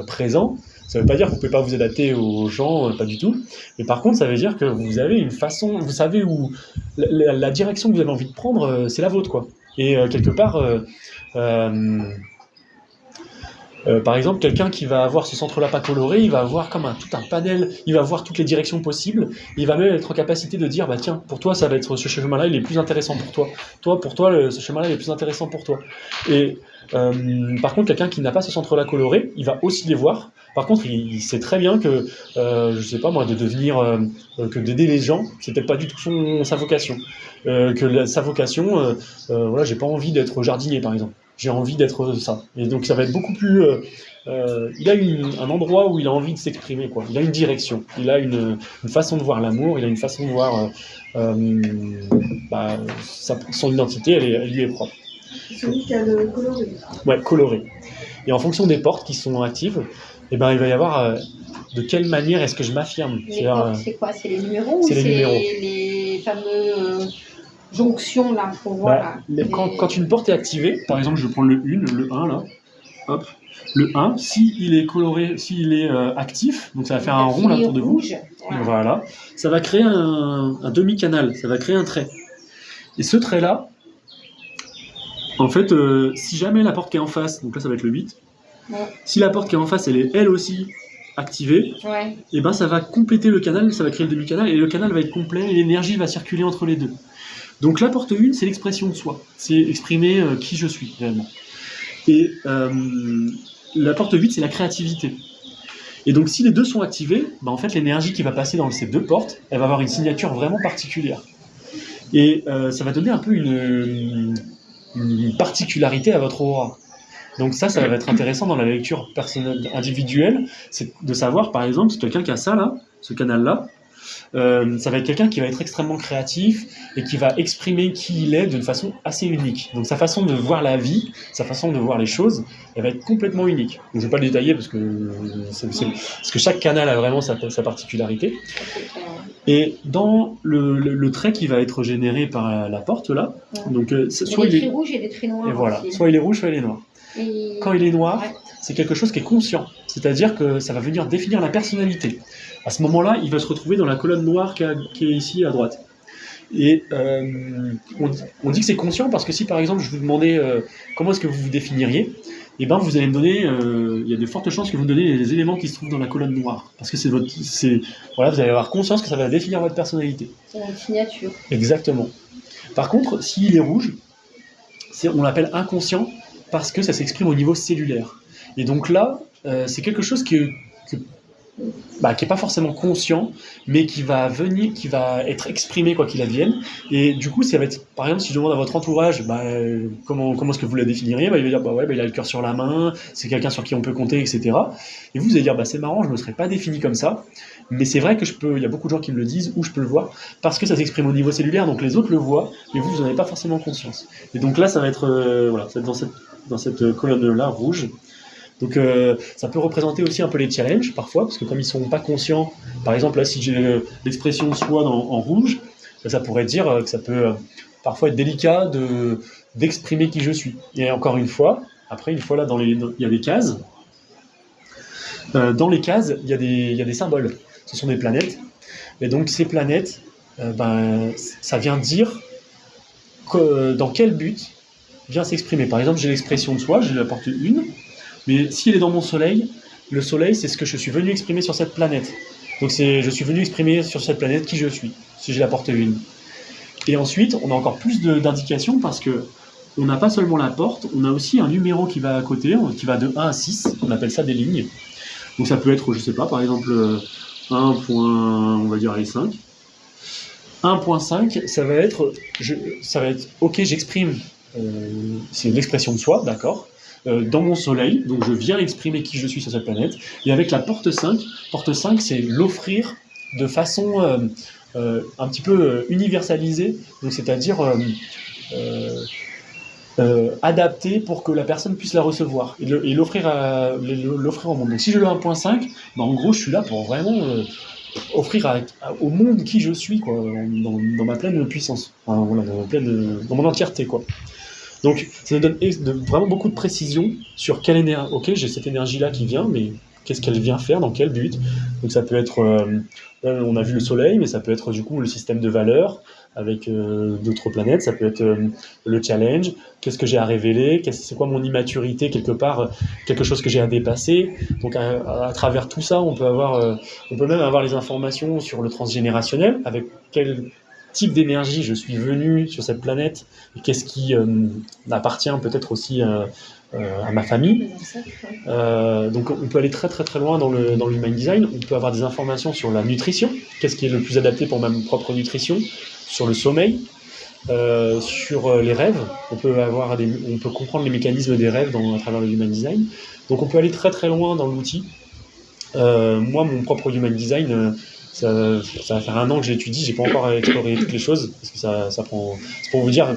présent. Ça ne veut pas dire que vous ne pouvez pas vous adapter aux gens, pas du tout. Mais par contre, ça veut dire que vous avez une façon, vous savez où la direction que vous avez envie de prendre, c'est la vôtre, quoi. Et quelque part, par exemple, quelqu'un qui va avoir ce centre-là pas coloré, il va avoir comme tout un panel, il va voir toutes les directions possibles, il va même être en capacité de dire, bah tiens, pour toi, ça va être ce chemin-là, il est plus intéressant pour toi. Pour toi, ce chemin-là, il est plus intéressant pour toi. Et par contre, quelqu'un qui n'a pas ce centre-là coloré, il va aussi les voir. Par contre, il sait très bien que, je sais pas moi, de devenir, que d'aider les gens, c'est peut-être pas du tout sa vocation. Sa vocation, voilà, j'ai pas envie d'être jardinier, par exemple. J'ai envie d'être ça. Et donc ça va être beaucoup plus... il a un endroit où il a envie de s'exprimer, quoi. Il a une direction, il a une façon de voir l'amour, il a une façon de voir son identité, elle lui est propre. Celui qui a le coloré. Ouais, coloré. Et en fonction des portes qui sont actives, eh ben, il va y avoir de quelle manière est-ce que je m'affirme. Les portes, c'est quoi? C'est les numéros c'est ou les numéros. les fameux jonctions là qu'on voit là Quand une porte est activée, par exemple, je prends le 1 là, hop, le 1, s'il est coloré, s'il est actif, donc ça va faire un rond là autour de vous. Voilà. Ça va créer un demi-canal, ça va créer un trait. Et ce trait-là, en fait, si jamais la porte qui est en face, donc là ça va être le 8, si la porte qui est en face, elle est elle aussi activée, et ben ça va compléter le canal, ça va créer le demi-canal, et le canal va être complet, et l'énergie va circuler entre les deux. Donc la porte 1, c'est l'expression de soi, c'est exprimer qui je suis réellement. Et la porte 8, c'est la créativité. Et donc si les deux sont activés, ben, en fait l'énergie qui va passer dans ces deux portes, elle va avoir une signature vraiment particulière. Et ça va donner un peu une particularité à votre aura. Donc ça va être intéressant dans la lecture personnelle, individuelle, c'est de savoir, par exemple, si quelqu'un qui a ça là, ce canal-là, ça va être quelqu'un qui va être extrêmement créatif et qui va exprimer qui il est d'une façon assez unique. Donc sa façon de voir la vie, sa façon de voir les choses, elle va être complètement unique. Donc, je ne vais pas le détailler parce que chaque canal a vraiment sa particularité. Et dans le trait qui va être généré par la porte là, donc soit il est traits rouges et des traits noirs. Et voilà, soit il est rouge, soit il est noir. Quand il est noir, c'est quelque chose qui est conscient, c'est-à-dire que ça va venir définir la personnalité. À ce moment-là, il va se retrouver dans la colonne noire qui est ici à droite. Et on dit que c'est conscient parce que si par exemple je vous demandais comment est-ce que vous vous définiriez, eh ben vous allez me donner, il y a de fortes chances que vous me donnez les éléments qui se trouvent dans la colonne noire, parce que voilà, vous allez avoir conscience que ça va définir votre personnalité. C'est une signature. Exactement. Par contre, s'il est rouge, on l'appelle inconscient parce que ça s'exprime au niveau cellulaire. Et donc là, c'est quelque chose qui est pas forcément conscient, mais qui va être exprimé quoi qu'il advienne. Et du coup, ça va être, par exemple, si je demande à votre entourage, comment est-ce que vous la définiriez, il va dire, il a le cœur sur la main, c'est quelqu'un sur qui on peut compter, etc. Et vous allez dire, c'est marrant, je me serais pas défini comme ça, mais c'est vrai que il y a beaucoup de gens qui me le disent, ou je peux le voir, parce que ça s'exprime au niveau cellulaire, donc les autres le voient, mais vous n'en avez pas forcément conscience. Et donc là, ça va être, ça va être dans cette colonne-là, rouge, Donc ça peut représenter aussi un peu les challenges parfois, parce que comme ils sont pas conscients, par exemple là si j'ai l'expression soi en rouge, ça pourrait dire que ça peut parfois être délicat d'exprimer qui je suis. Et encore une fois, après une fois là il y a des cases. Dans les cases, il y a des symboles. Ce sont des planètes. Et donc ces planètes, ça vient dire dans quel but vient s'exprimer. Par exemple, j'ai l'expression de soi, je vais apporter une, mais si elle est dans mon soleil, le soleil, c'est ce que je suis venu exprimer sur cette planète. Donc je suis venu exprimer sur cette planète qui je suis, si je l'apporte une. Et ensuite, on a encore plus d'indications parce que on n'a pas seulement la porte, on a aussi un numéro qui va à côté, qui va de 1 à 6, on appelle ça des lignes. Donc ça peut être, je sais pas, par exemple 1.5. 1.5, ça va être, ok, j'exprime, c'est l'expression de soi, d'accord, dans mon soleil, donc je viens exprimer qui je suis sur cette planète, et avec la porte 5, c'est l'offrir de façon un petit peu universalisée, donc c'est-à-dire adaptée pour que la personne puisse la recevoir et l'offrir au monde. Donc si je le 1.5, en gros je suis là pour vraiment offrir au monde qui je suis, quoi, dans ma pleine puissance, enfin, voilà, dans mon entièreté, quoi. Donc ça nous donne vraiment beaucoup de précision sur quelle énergie. Ok, j'ai cette énergie-là qui vient, mais qu'est-ce qu'elle vient faire, dans quel but. Donc ça peut être, on a vu le soleil, mais ça peut être du coup le système de valeurs avec d'autres planètes, ça peut être le challenge, qu'est-ce que j'ai à révéler, c'est quoi mon immaturité quelque part, quelque chose que j'ai à dépasser. Donc à travers tout ça, on peut même avoir les informations sur le transgénérationnel, avec quel type d'énergie je suis venu sur cette planète, et qu'est-ce qui appartient peut-être aussi à ma famille. Donc on peut aller très très très loin dans l'human design. On peut avoir des informations sur la nutrition, qu'est-ce qui est le plus adapté pour ma propre nutrition, sur le sommeil, sur les rêves. On peut comprendre les mécanismes des rêves à travers le human design. Donc on peut aller très très loin dans l'outil. Moi, mon propre human design, ça va faire 1 an que j'étudie, j'ai pas encore exploré toutes les choses, parce que ça prend. C'est pour vous dire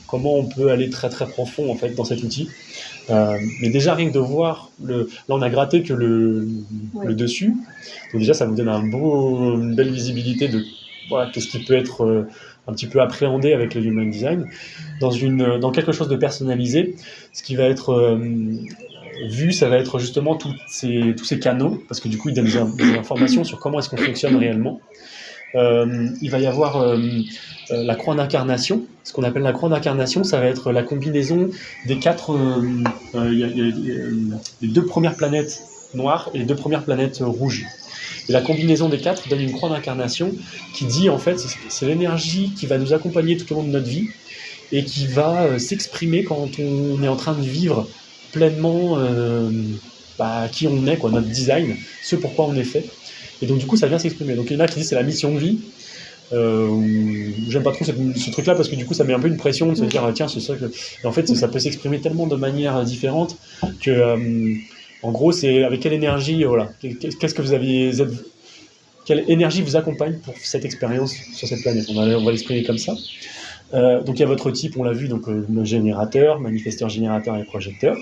comment on peut aller très très profond en fait dans cet outil. Mais déjà rien que de voir là on a gratté que le dessus, donc déjà ça vous donne une belle visibilité de qu'est-ce qui peut être un petit peu appréhendé avec le human design dans quelque chose de personnalisé. Ce qui va être vu, ça va être justement tous ces canaux, parce que du coup ils donnent des informations sur comment est-ce qu'on fonctionne réellement. Il va y avoir la croix d'incarnation. Ce qu'on appelle la croix d'incarnation, ça va être la combinaison des 4. Il y a les 2 premières planètes noires et les 2 premières planètes rouges. Et la combinaison des 4 donne une croix d'incarnation qui dit en fait c'est l'énergie qui va nous accompagner tout au long de notre vie et qui va s'exprimer quand on est en train de vivre pleinement qui on est, quoi, notre design, ce pourquoi on est fait. Et donc du coup ça vient s'exprimer. Donc il y en a qui disent c'est la mission de vie. J'aime pas trop ce truc-là parce que du coup ça met un peu une pression de se dire tiens c'est ça que. Et en fait ça peut s'exprimer tellement de manières différentes que en gros c'est avec quelle énergie qu'est-ce que vous aviez, quelle énergie vous accompagne pour cette expérience sur cette planète. On va l'exprimer comme ça. Donc il y a votre type, on l'a vu, donc le générateur, manifesteur, générateur et projecteur.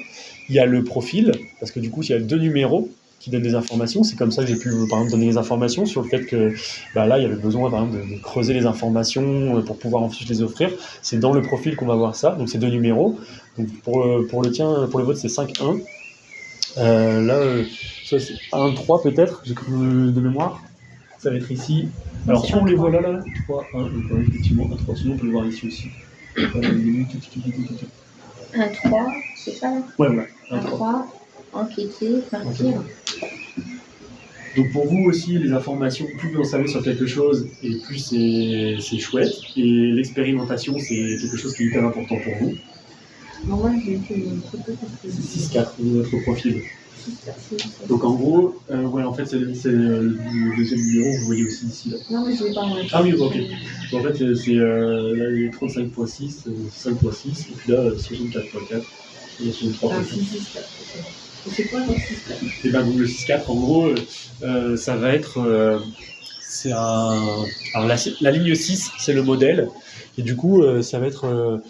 Il y a le profil, parce que du coup il y a 2 numéros qui donnent des informations. C'est comme ça que j'ai pu par exemple donner des informations sur le fait que là il y avait besoin par exemple de creuser les informations pour pouvoir ensuite les offrir. C'est dans le profil qu'on va voir ça. Donc c'est 2 numéros. Donc pour le vôtre c'est 5-1. Ça c'est 1-3 peut-être, j'ai cru de mémoire. Ça va être ici. Alors si on les voit là, 3, 1, donc effectivement 1, 3, sinon on peut le voir ici aussi. 1-3, c'est ça là? Ouais, 1-3, enquêter, partir. Donc pour vous aussi, les informations, plus vous en savez sur quelque chose, et plus c'est chouette. Et l'expérimentation, c'est quelque chose qui est hyper important pour vous. Moi, j'ai fait une photo parce que... C'est 6-4, notre profil. Donc en gros, en fait c'est le 2e numéro, vous voyez aussi ici là. Non mais je ne l'ai pas moi. Ah oui, ok. Donc, en fait c'est là il y a 35.6, 5.6, et puis là 64.4, et 63.4. 6-4. C'est quoi le 6-4? Et bien donc le 6-4 en gros, ça va être... Alors la ligne 6 c'est le modèle, et du coup ça va être...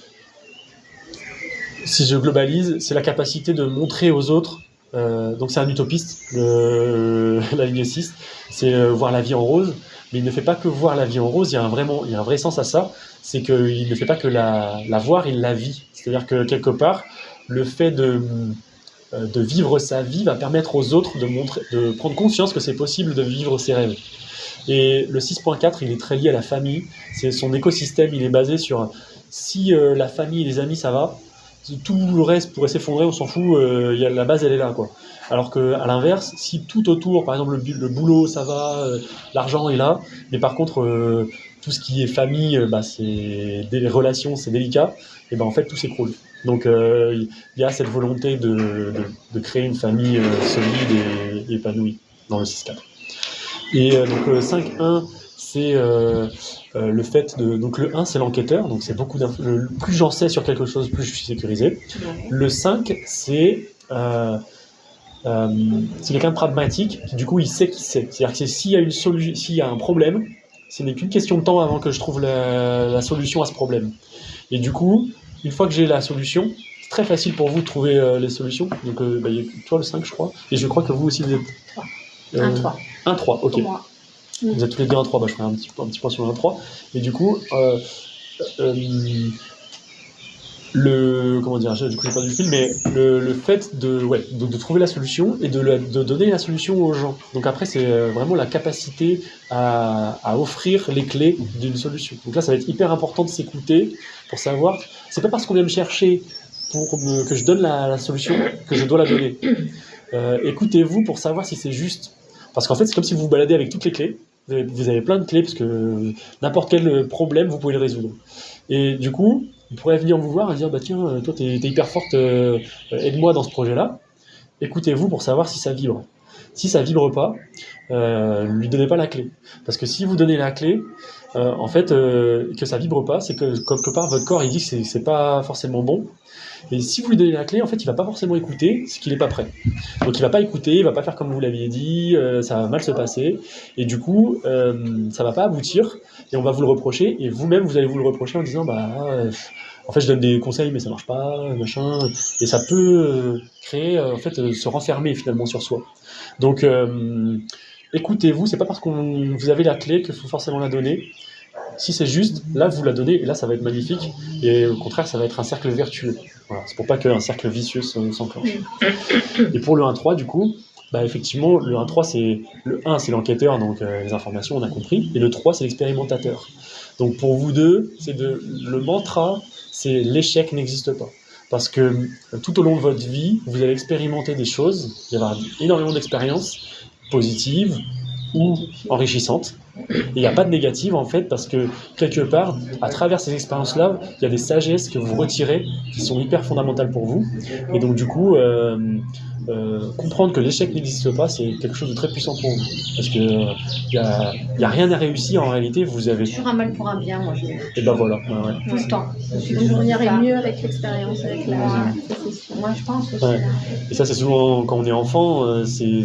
si je globalise, c'est la capacité de montrer aux autres donc c'est un utopiste, la ligne 6, c'est voir la vie en rose, mais il ne fait pas que voir la vie en rose, il y a un vrai sens à ça, c'est qu'il ne fait pas que la voir, il la vit. C'est-à-dire que quelque part, le fait de vivre sa vie va permettre aux autres de prendre conscience que c'est possible de vivre ses rêves. Et le 6.4, il est très lié à la famille, c'est son écosystème, il est basé sur si la famille et les amis ça va, tout le reste pourrait s'effondrer, on s'en fout, la base elle est là, quoi. Alors qu'à l'inverse, si tout autour, par exemple le boulot ça va, l'argent est là, mais par contre tout ce qui est famille, c'est des relations, c'est délicat, et en fait tout s'écroule. Donc il y a cette volonté de créer une famille solide et épanouie dans le 6.4. Et donc le 5.1, c'est le fait de... Donc le 1, c'est l'enquêteur, donc c'est beaucoup d'infos. Plus j'en sais sur quelque chose, plus je suis sécurisé. Ouais. Le 5, c'est quelqu'un de pragmatique, qui du coup, il sait qui c'est. C'est-à-dire que s'il y a une s'il y a un problème, ce n'est qu'une question de temps avant que je trouve la solution à ce problème. Et du coup, une fois que j'ai la solution, c'est très facile pour vous de trouver les solutions. Donc, il y a toi le 5, je crois. Et je crois que vous aussi, vous êtes... 1-3. 1-3, ok. Pour moi. Vous êtes tous les deux 1-3, je ferai un petit point sur le 1-3. Et du coup, comment dire, du coup j'ai perdu le fil, mais le fait de trouver la solution et de donner la solution aux gens. Donc après, c'est vraiment la capacité à offrir les clés d'une solution. Donc là, ça va être hyper important de s'écouter pour savoir, c'est pas parce qu'on vient me chercher que je donne la solution que je dois la donner. Écoutez-vous pour savoir si c'est juste. Parce qu'en fait, c'est comme si vous vous baladez avec toutes les clés. Vous avez plein de clés parce que n'importe quel problème, vous pouvez le résoudre. Et du coup, il pourrait venir vous voir et dire tiens, toi, t'es hyper forte, aide-moi dans ce projet-là. Écoutez-vous pour savoir si ça vibre. Si ça vibre pas, lui donnez pas la clé. Parce que si vous donnez la clé, en fait, que ça vibre pas, c'est que quelque part, votre corps, il dit que c'est pas forcément bon. Et si vous lui donnez la clé, en fait, il va pas forcément écouter, c'est qu'il est pas prêt. Donc il va pas écouter, il va pas faire comme vous l'aviez dit, ça va mal se passer, et du coup, ça va pas aboutir, et on va vous le reprocher, et vous-même, vous allez vous le reprocher en disant, en fait, je donne des conseils, mais ça marche pas, machin, et ça peut créer, se renfermer finalement sur soi. Donc, écoutez-vous, c'est pas parce que vous avez la clé qu'il faut forcément la donner. Si c'est juste, là vous la donnez et là ça va être magnifique, et au contraire ça va être un cercle vertueux. Voilà, c'est pour pas qu'un cercle vicieux s'enclenche. Et pour le 1-3 du coup, effectivement le 1-3 c'est l'enquêteur, donc les informations on a compris, et le 3 c'est l'expérimentateur. Donc pour vous deux, le mantra c'est l'échec n'existe pas. Parce que tout au long de votre vie, vous allez expérimenter des choses, il va y avoir énormément d'expériences positives ou enrichissantes. Il n'y a pas de négative en fait, parce que quelque part, à travers ces expériences-là, il y a des sagesses que vous retirez qui sont hyper fondamentales pour vous. Et donc du coup, comprendre que l'échec n'existe pas, c'est quelque chose de très puissant pour vous. Parce que il y a rien à réussir en réalité. Vous avez Toujours un mal pour un bien, moi je dis. Et voilà. Ouais. Tout le temps. Je suis On toujours y arrive ça. mieux avec l'expérience, avec la. Moi je pense aussi. Ouais. Et ça, c'est souvent quand on est enfant, c'est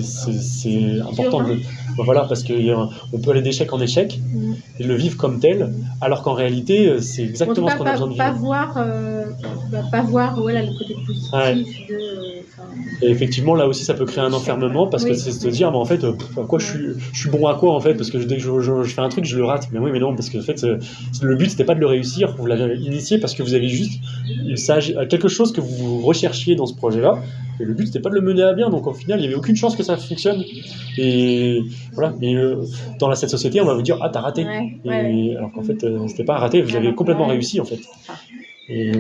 important de. Voilà, parce qu'on peut aller d'échec en échec et le vivre comme tel, alors qu'en réalité, c'est exactement ce qu'on a besoin de vivre. Pas voir le côté positif Et effectivement, là aussi, ça peut créer un enfermement, parce que c'est se dire, en fait, je suis bon à quoi en fait, parce que dès que je fais un truc, je le rate. Mais oui, mais non, parce que en fait, le but c'était pas de le réussir, vous l'avez initié parce que vous avez juste quelque chose que vous recherchiez dans ce projet-là. Et le but c'était pas de le mener à bien, donc au final il n'y avait aucune chance que ça fonctionne. Et voilà, mais dans cette société on va vous dire t'as raté. Alors qu'en fait c'était pas un raté, vous avez complètement réussi en fait. Et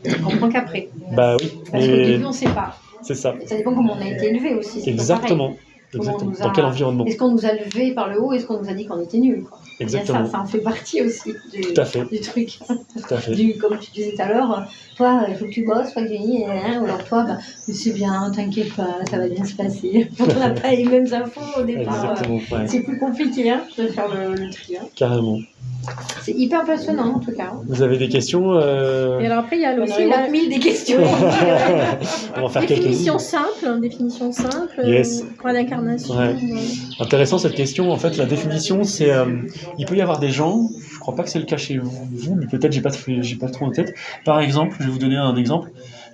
On comprend qu'après. oui. Parce qu'au début on sait pas. C'est ça. Ça dépend comment on a été élevé aussi. Exactement. Dans quel environnement? Est-ce qu'on nous a levé par le haut? Est-ce qu'on nous a dit qu'on était nuls? Exactement. Ça en fait partie aussi Tout à fait. du truc. Tout à fait. Comme tu disais tout à l'heure, toi, il faut que tu bosses, faut que tu gagnes, ou alors toi, mais c'est bien, t'inquiète pas, ça va bien se passer. On n'a pas les mêmes infos au départ. Exactement, c'est plus compliqué de faire le tri. Carrément. C'est hyper passionnant en tout cas. Vous avez des questions Et alors après, il y a aussi la 1000 des questions. On va faire définition simple, Yes. point d'incarnation. Ouais. Intéressant cette question. En fait, la définition, c'est il peut y avoir des gens, je crois pas que c'est le cas chez vous, mais peut-être j'ai pas trop en tête. Par exemple, je vais vous donner un exemple,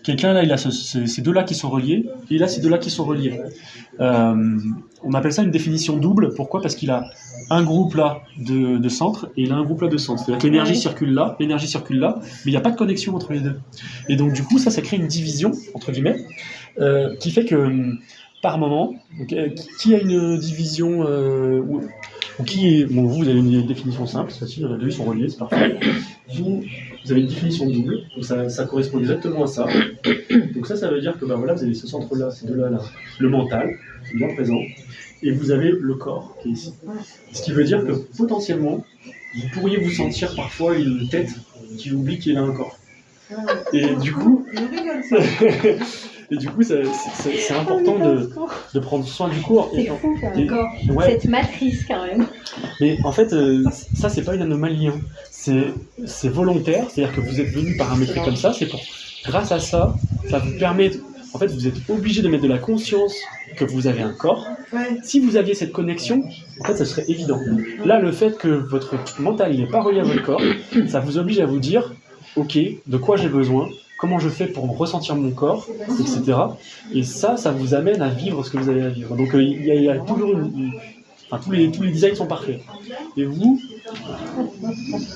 quelqu'un là, il a ces deux-là qui sont reliés, et là, ces deux-là qui sont reliés. On appelle ça une définition double. Pourquoi ? Parce qu'il a un groupe là de centre et il a un groupe là de centre. C'est-à-dire que l'énergie circule là, mais il n'y a pas de connexion entre les deux. Et donc du coup, ça crée une division, entre guillemets, qui fait que par moment, donc, qui a une division ou qui est, bon, vous avez une définition simple, c'est facile, les deux ils sont reliés, c'est parfait. Vous avez une définition double, donc ça correspond exactement à ça. Donc ça veut dire que voilà, vous avez ce centre-là, ces deux-là, là, le mental, qui est bien présent, et vous avez le corps qui est ici. Ce qui veut dire que potentiellement, vous pourriez vous sentir parfois une tête qui oublie qu'il a un corps. Et du coup, c'est important de prendre soin du corps. C'est fou quand même. Ouais. Cette matrice quand même. Mais en fait, ça c'est pas une anomalie, hein. C'est volontaire, c'est-à-dire que vous êtes venu paramétrer comme ça, grâce à ça, ça vous permet, en fait vous êtes obligé de mettre de la conscience que vous avez un corps. Ouais. Si vous aviez cette connexion, en fait ça serait évident. Là, le fait que votre mental il n'est pas relié à votre corps, ça vous oblige à vous dire, ok, de quoi j'ai besoin, comment je fais pour ressentir mon corps, etc. Et ça vous amène à vivre ce que vous avez à vivre. Donc il y a toujours enfin, tous les designs sont parfaits. Et vous,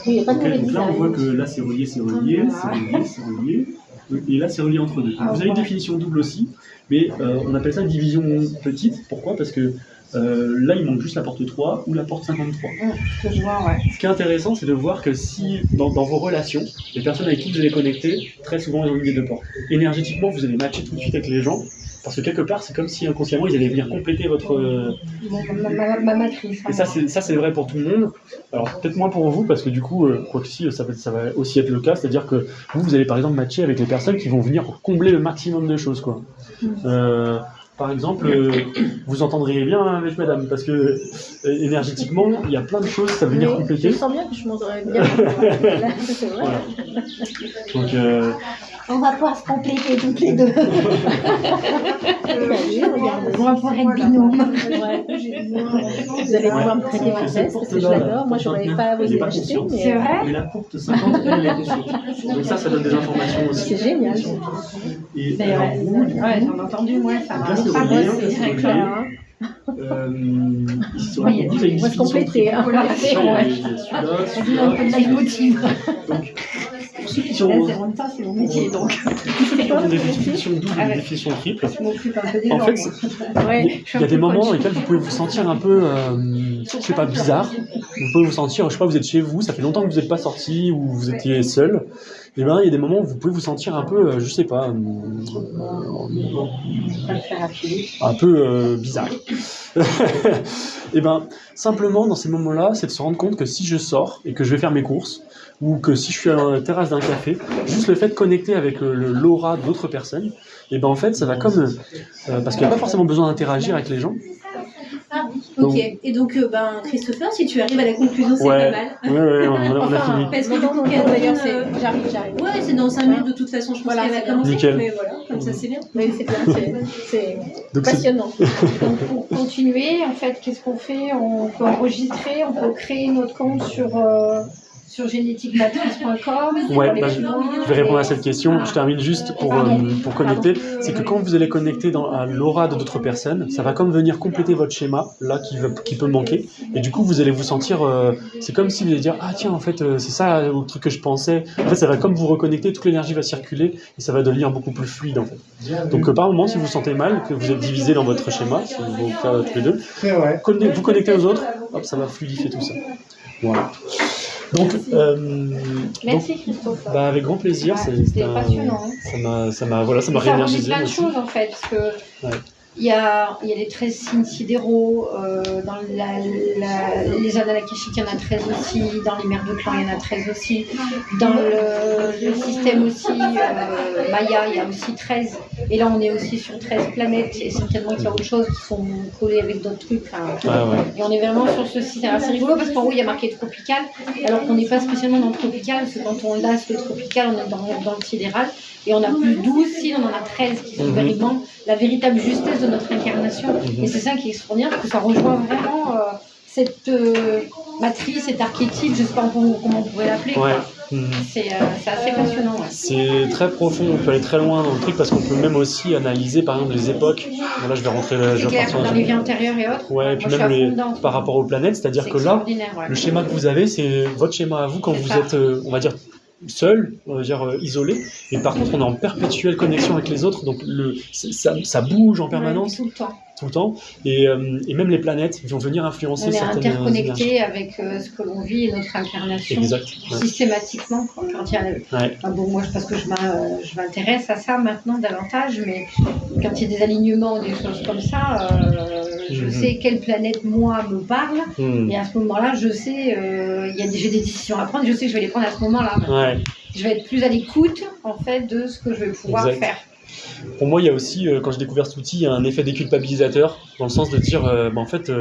Il n'y a pas de mauvais donc là on design. voit que là c'est relié. Et là c'est relié entre deux. Donc, vous avez une définition double aussi, mais on appelle ça une division petite. Pourquoi ? Parce que là il manque juste la porte 3 ou la porte 53. Ce que je vois, ouais. Ce qui est intéressant, c'est de voir que si, dans vos relations, les personnes avec qui vous allez connecter, très souvent, ils ont une des deux portes. Énergétiquement, vous allez matcher tout de suite avec les gens, parce que quelque part, c'est comme si inconsciemment, ils allaient venir compléter votre... Ma matrice. Et ça, c'est vrai pour tout le monde. Alors, peut-être moins pour vous, parce que du coup, quoi que si, ça va aussi être le cas, c'est-à-dire que vous allez par exemple matcher avec les personnes qui vont venir combler le maximum de choses, quoi. Par exemple, vous entendriez bien avec madame, parce que énergétiquement, il y a plein de choses, ça va venir compléter. Je sens bien que je m'entendrais bien. Là, c'est vrai. Voilà. Donc, On va pouvoir se compléter toutes les deux. On va pouvoir être binôme. Vous allez pouvoir me prêter ma veste parce que je l'adore. Moi, j'aurais pas osé l'acheter. C'est vrai. mais la porte 50, elle est consciente. Donc ça donne des informations aussi. C'est génial. Et Mais alors, ouais, vous, j'en ai entendu, moi, ça donc va. là, c'est Pas relié, moi, c'est c'est relié. clair. Ici, Oui, vous avez une on va se définition compléter, triple. hein. Celui-là, Ouais. il y a celui-là, On dit un peu de leitmotiv. Donc, pour ceux qui Là, sont c'est mon temps, c'est mon métier, donc ont des définitions doubles et des définitions triples, je m'occupe un peu des en gens. fait, moi. Ouais. il y a des moments dans lesquels vous pouvez vous sentir un peu, je sais pas, bizarre. Vous pouvez vous sentir, je sais pas, vous êtes chez vous, ça fait longtemps que vous n'êtes pas sorti ou vous étiez seul. Et ben, il y a des moments où vous pouvez vous sentir un peu, je sais pas, un peu bizarre. Et ben, simplement dans ces moments-là, c'est de se rendre compte que si je sors et que je vais faire mes courses, ou que si je suis à la terrasse d'un café, juste le fait de connecter avec l'aura d'autres personnes, et ben en fait, ça va comme parce qu'il n'y a pas forcément besoin d'interagir avec les gens. Ok, et donc Christopher, si tu arrives à la conclusion, c'est Ouais. pas mal. Ouais, on a fini. Parce que du coup, D'ailleurs, Catherine, j'arrive. ouais, c'est dans 5 minutes de toute façon, je pense Voilà, qu'elle va c'est commencer, nickel. mais voilà, comme ça c'est bien. Oui, c'est bien, c'est Donc, c'est- passionnant. Donc, pour continuer, en fait, qu'est-ce qu'on fait? On peut enregistrer, on peut créer notre compte sur génétiquematrice.com. Ouais, bah, je vais répondre à cette question. Je termine juste pour connecter. C'est que quand vous allez connecter à l'aura de d'autres personnes, ça va comme venir compléter votre schéma, là, qui peut manquer. Et du coup, vous allez vous sentir... c'est comme si vous allez dire, ah tiens, en fait, c'est ça le truc que je pensais. En fait, ça va comme vous reconnecter, toute l'énergie va circuler et ça va devenir beaucoup plus fluide, en fait. Donc, par moment, si vous vous sentez mal, que vous êtes divisé dans votre schéma, si vous le faites tous les deux, vous connectez aux autres, hop, ça va fluidifier tout ça. Voilà. Donc, Merci Christophe. bah, avec grand plaisir, C'était passionnant. ça m'a Ça remet réénergisé. plein de aussi. choses en fait, parce que Ouais. il y a les 13 signes sidéraux, dans les annales akashiques, il y en a 13 aussi, dans les mers de clan, il y en a 13 aussi, dans le système aussi, Maya, il y a aussi 13, et là on est aussi sur 13 planètes, et certainement qu'il y a autre chose qui sont collées avec d'autres trucs, et on est vraiment sur ce système assez rigolo, parce qu'en haut il y a marqué tropical, alors qu'on n'est pas spécialement dans le tropical, parce que quand on lasse le tropical, on est dans le sidéral, et on a plus 12 signes, on en a 13 qui sont véritablement la véritable justesse de notre incarnation. Et c'est ça qui est extraordinaire, parce que ça rejoint vraiment cette matrice, cet archétype, je ne sais pas comment on pourrait l'appeler. Ouais. C'est assez passionnant. Ouais. C'est très profond, on peut aller très loin dans le truc parce qu'on peut même aussi analyser par exemple les époques. Bon, là je vais rentrer C'est clair, dans les vies antérieures et autres. Ouais, et puis même par rapport aux planètes, c'est-à-dire que là, le schéma que vous avez, c'est votre schéma à vous quand vous êtes, on va dire, seul, on va dire isolé, et par contre on est en perpétuelle connexion avec les autres, donc ça bouge en permanence. Tout le temps, et même les planètes vont venir influencer certaines énergies. On est interconnecté avec ce que l'on vit et notre incarnation. Exact. Systématiquement. Quand il y a, bon, moi, parce que je m'intéresse à ça maintenant davantage, mais quand il y a des alignements ou des choses comme ça, je sais quelle planète, moi, me parle, et à ce moment-là, je sais, j'ai des décisions à prendre, je sais que je vais les prendre à ce moment-là. Ouais. Je vais être plus à l'écoute, en fait, de ce que je vais pouvoir faire. Pour moi, il y a aussi, quand je découvert cet outil, il y a un effet déculpabilisateur, dans le sens de dire, en fait,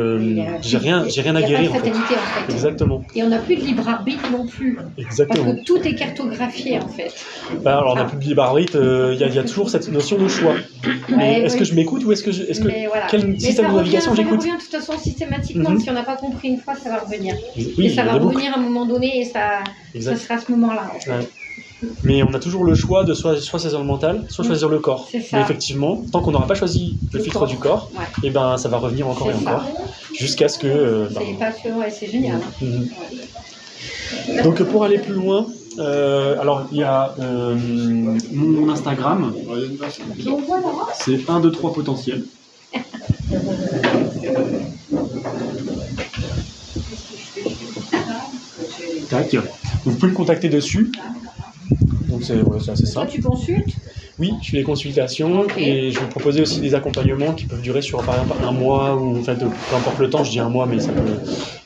j'ai rien à guérir. Il n'y a pas de fatalité, en fait. Exactement. Et on n'a plus de libre arbitre non plus. Exactement. Parce que tout est cartographié, en fait. Alors, on n'a plus de libre arbitre, il y a toujours cette notion de choix. Mais est-ce que je m'écoute ou quel système de navigation j'écoute? Ça revient de toute façon systématiquement. Si on n'a pas compris une fois, ça va revenir. Oui, et ça va revenir à un moment donné, et ça sera à ce moment-là, en fait. Ouais. Mais on a toujours le choix de soit choisir le mental, soit choisir le corps. Mais effectivement, tant qu'on n'aura pas choisi le filtre du corps, et ben ça va revenir encore et encore, jusqu'à ce que. C'est passionnant et c'est génial. Donc pour aller plus loin, alors il y a mon Instagram, c'est 1, 2, 3 potentiel. Tac. Vous pouvez me contacter dessus. Donc c'est assez simple. Toi, tu consultes? Oui, je fais des consultations et je vais proposer aussi des accompagnements qui peuvent durer sur par exemple un mois ou en fait peu importe le temps, je dis un mois mais ça peut.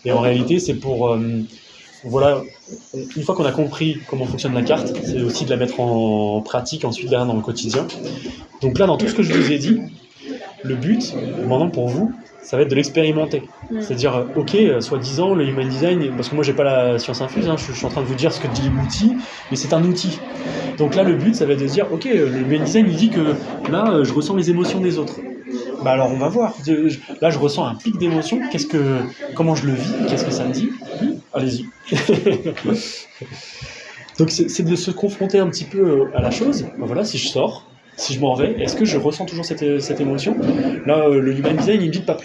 Et en réalité c'est pour voilà, une fois qu'on a compris comment fonctionne la carte, c'est aussi de la mettre en pratique ensuite derrière dans le quotidien. Donc là dans tout ce que je vous ai dit, le but maintenant pour vous, ça va être de l'expérimenter. C'est-à-dire, ok, soi-disant, le human design, parce que moi j'ai pas la science infuse, je suis en train de vous dire ce que dit l'outil, mais c'est un outil. Donc là, le but, ça va être de dire, ok, le human design, il dit que là, je ressens les émotions des autres. Bah alors, on va voir. Là, je ressens un pic d'émotion. Comment je le vis? Qu'est-ce que ça me dit? Allez-y. Donc, c'est de se confronter un petit peu à la chose. Ben voilà, si je sors. Si je m'en vais, est-ce que je ressens toujours cette émotion? Là, le human design, il me dit de pas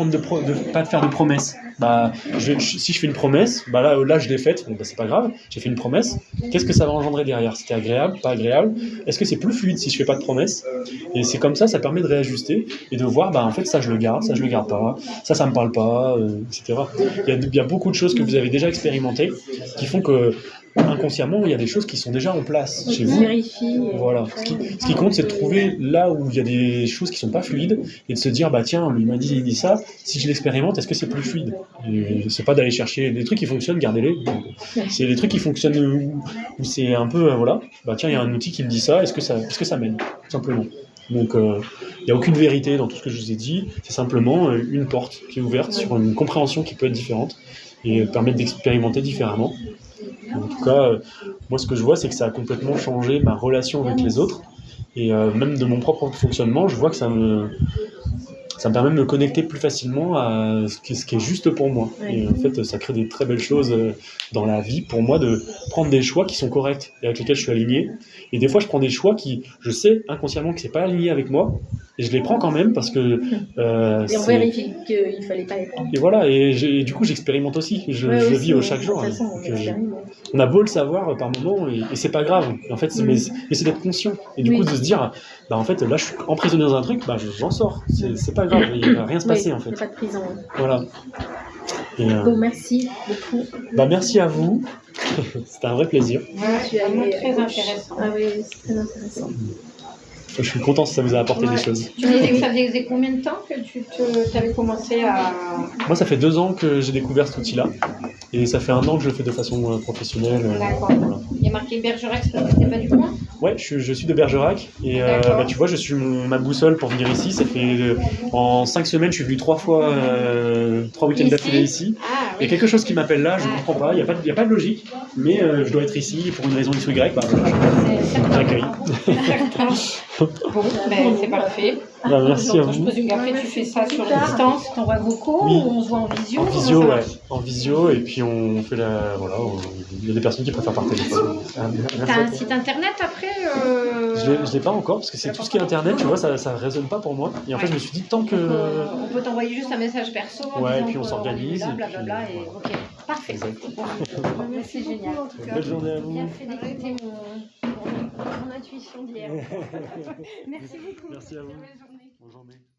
faire de promesses. Bah, si je fais une promesse, bah là je l'ai faite, donc bah, c'est pas grave, j'ai fait une promesse. Qu'est-ce que ça va engendrer derrière? C'était agréable, pas agréable? Est-ce que c'est plus fluide si je fais pas de promesse? Et c'est comme ça permet de réajuster et de voir, bah en fait ça je le garde pas, ça me parle pas, etc. Il y a beaucoup de choses que vous avez déjà expérimentées qui font que inconsciemment, il y a des choses qui sont déjà en place chez vous. Voilà. Ce qui compte, c'est de trouver là où il y a des choses qui sont pas fluides et de se dire, bah tiens, lui m'a dit, il dit ça. Si je l'expérimente, est-ce que c'est plus fluide? Et c'est pas d'aller chercher des trucs qui fonctionnent, gardez-les. C'est des trucs qui fonctionnent où c'est un peu, voilà. Bah tiens, il y a un outil qui me dit ça. Est-ce que ça m'aide, tout simplement. Donc, il n'y a aucune vérité dans tout ce que je vous ai dit. C'est simplement une porte qui est ouverte sur une compréhension qui peut être différente et permettre d'expérimenter différemment. En tout cas, moi ce que je vois, c'est que ça a complètement changé ma relation avec les autres et même de mon propre fonctionnement, je vois que ça me permet de me connecter plus facilement à ce qui est juste pour moi. Et en fait, ça crée des très belles choses dans la vie pour moi, de prendre des choix qui sont corrects et avec lesquels je suis aligné. Et des fois, je prends des choix qui, je sais inconsciemment que c'est pas aligné avec moi, et je les prends quand même parce que... et on vérifie qu'il fallait pas les prendre. Et voilà, et du coup, j'expérimente aussi. Je vis au chaque jour. On a beau le savoir par moment, et c'est pas grave. En fait, mais c'est d'être conscient. Et du coup, de se dire, bah en fait, là, je suis emprisonné dans un truc, bah j'en sors. C'est pas grave, il va rien se passer en fait. Il n'y a pas de prison. Voilà. Et, bon, merci beaucoup. Bah merci à vous. C'était un vrai plaisir. C'est vraiment très intéressant. Ah oui, c'est très intéressant. Je suis content si ça vous a apporté des choses. Tu me disais que ça faisait combien de temps que tu avais commencé à... Moi, ça fait 2 ans que j'ai découvert cet outil-là. Et ça fait 1 an que je le fais de façon professionnelle. D'accord. Voilà. Il y a marqué Bergerac, c'était pas du coin? Ouais, je suis de Bergerac. Et bah, tu vois, je suis ma boussole pour venir ici. Ça fait en 5 semaines, je suis venu 3 week-ends d'affilée ici. Ah Il y a quelque chose qui m'appelle là, je ne comprends pas, il n'y a pas de logique, mais je dois être ici pour une raison X ou Y, bah, j'accueille. Bon, ben, c'est parfait. Bah, merci à Donc, je vous. présume qu'après tu fais ça sur distance, t'envoies vocaux Oui. ou on se voit en visio. En comment visio, ça ouais. marche En visio, et puis on fait la. Voilà, il y a des personnes qui préfèrent par téléphone. Merci T'as à un toi. site internet après Je l'ai pas encore, parce que c'est tout ce qui est internet, tu vois, ça résonne pas pour moi. Et en fait, je me suis dit, tant que. On peut t'envoyer juste un message perso. En Ouais, disant et puis on que s'organise, est là, et puis, blablabla, et voilà. ok, parfait. Exact. C'est génial. Belle journée à vous. Bien fait d'écouter mon intuition d'hier. Merci beaucoup. Merci à vous. Belle journée. Bonne journée.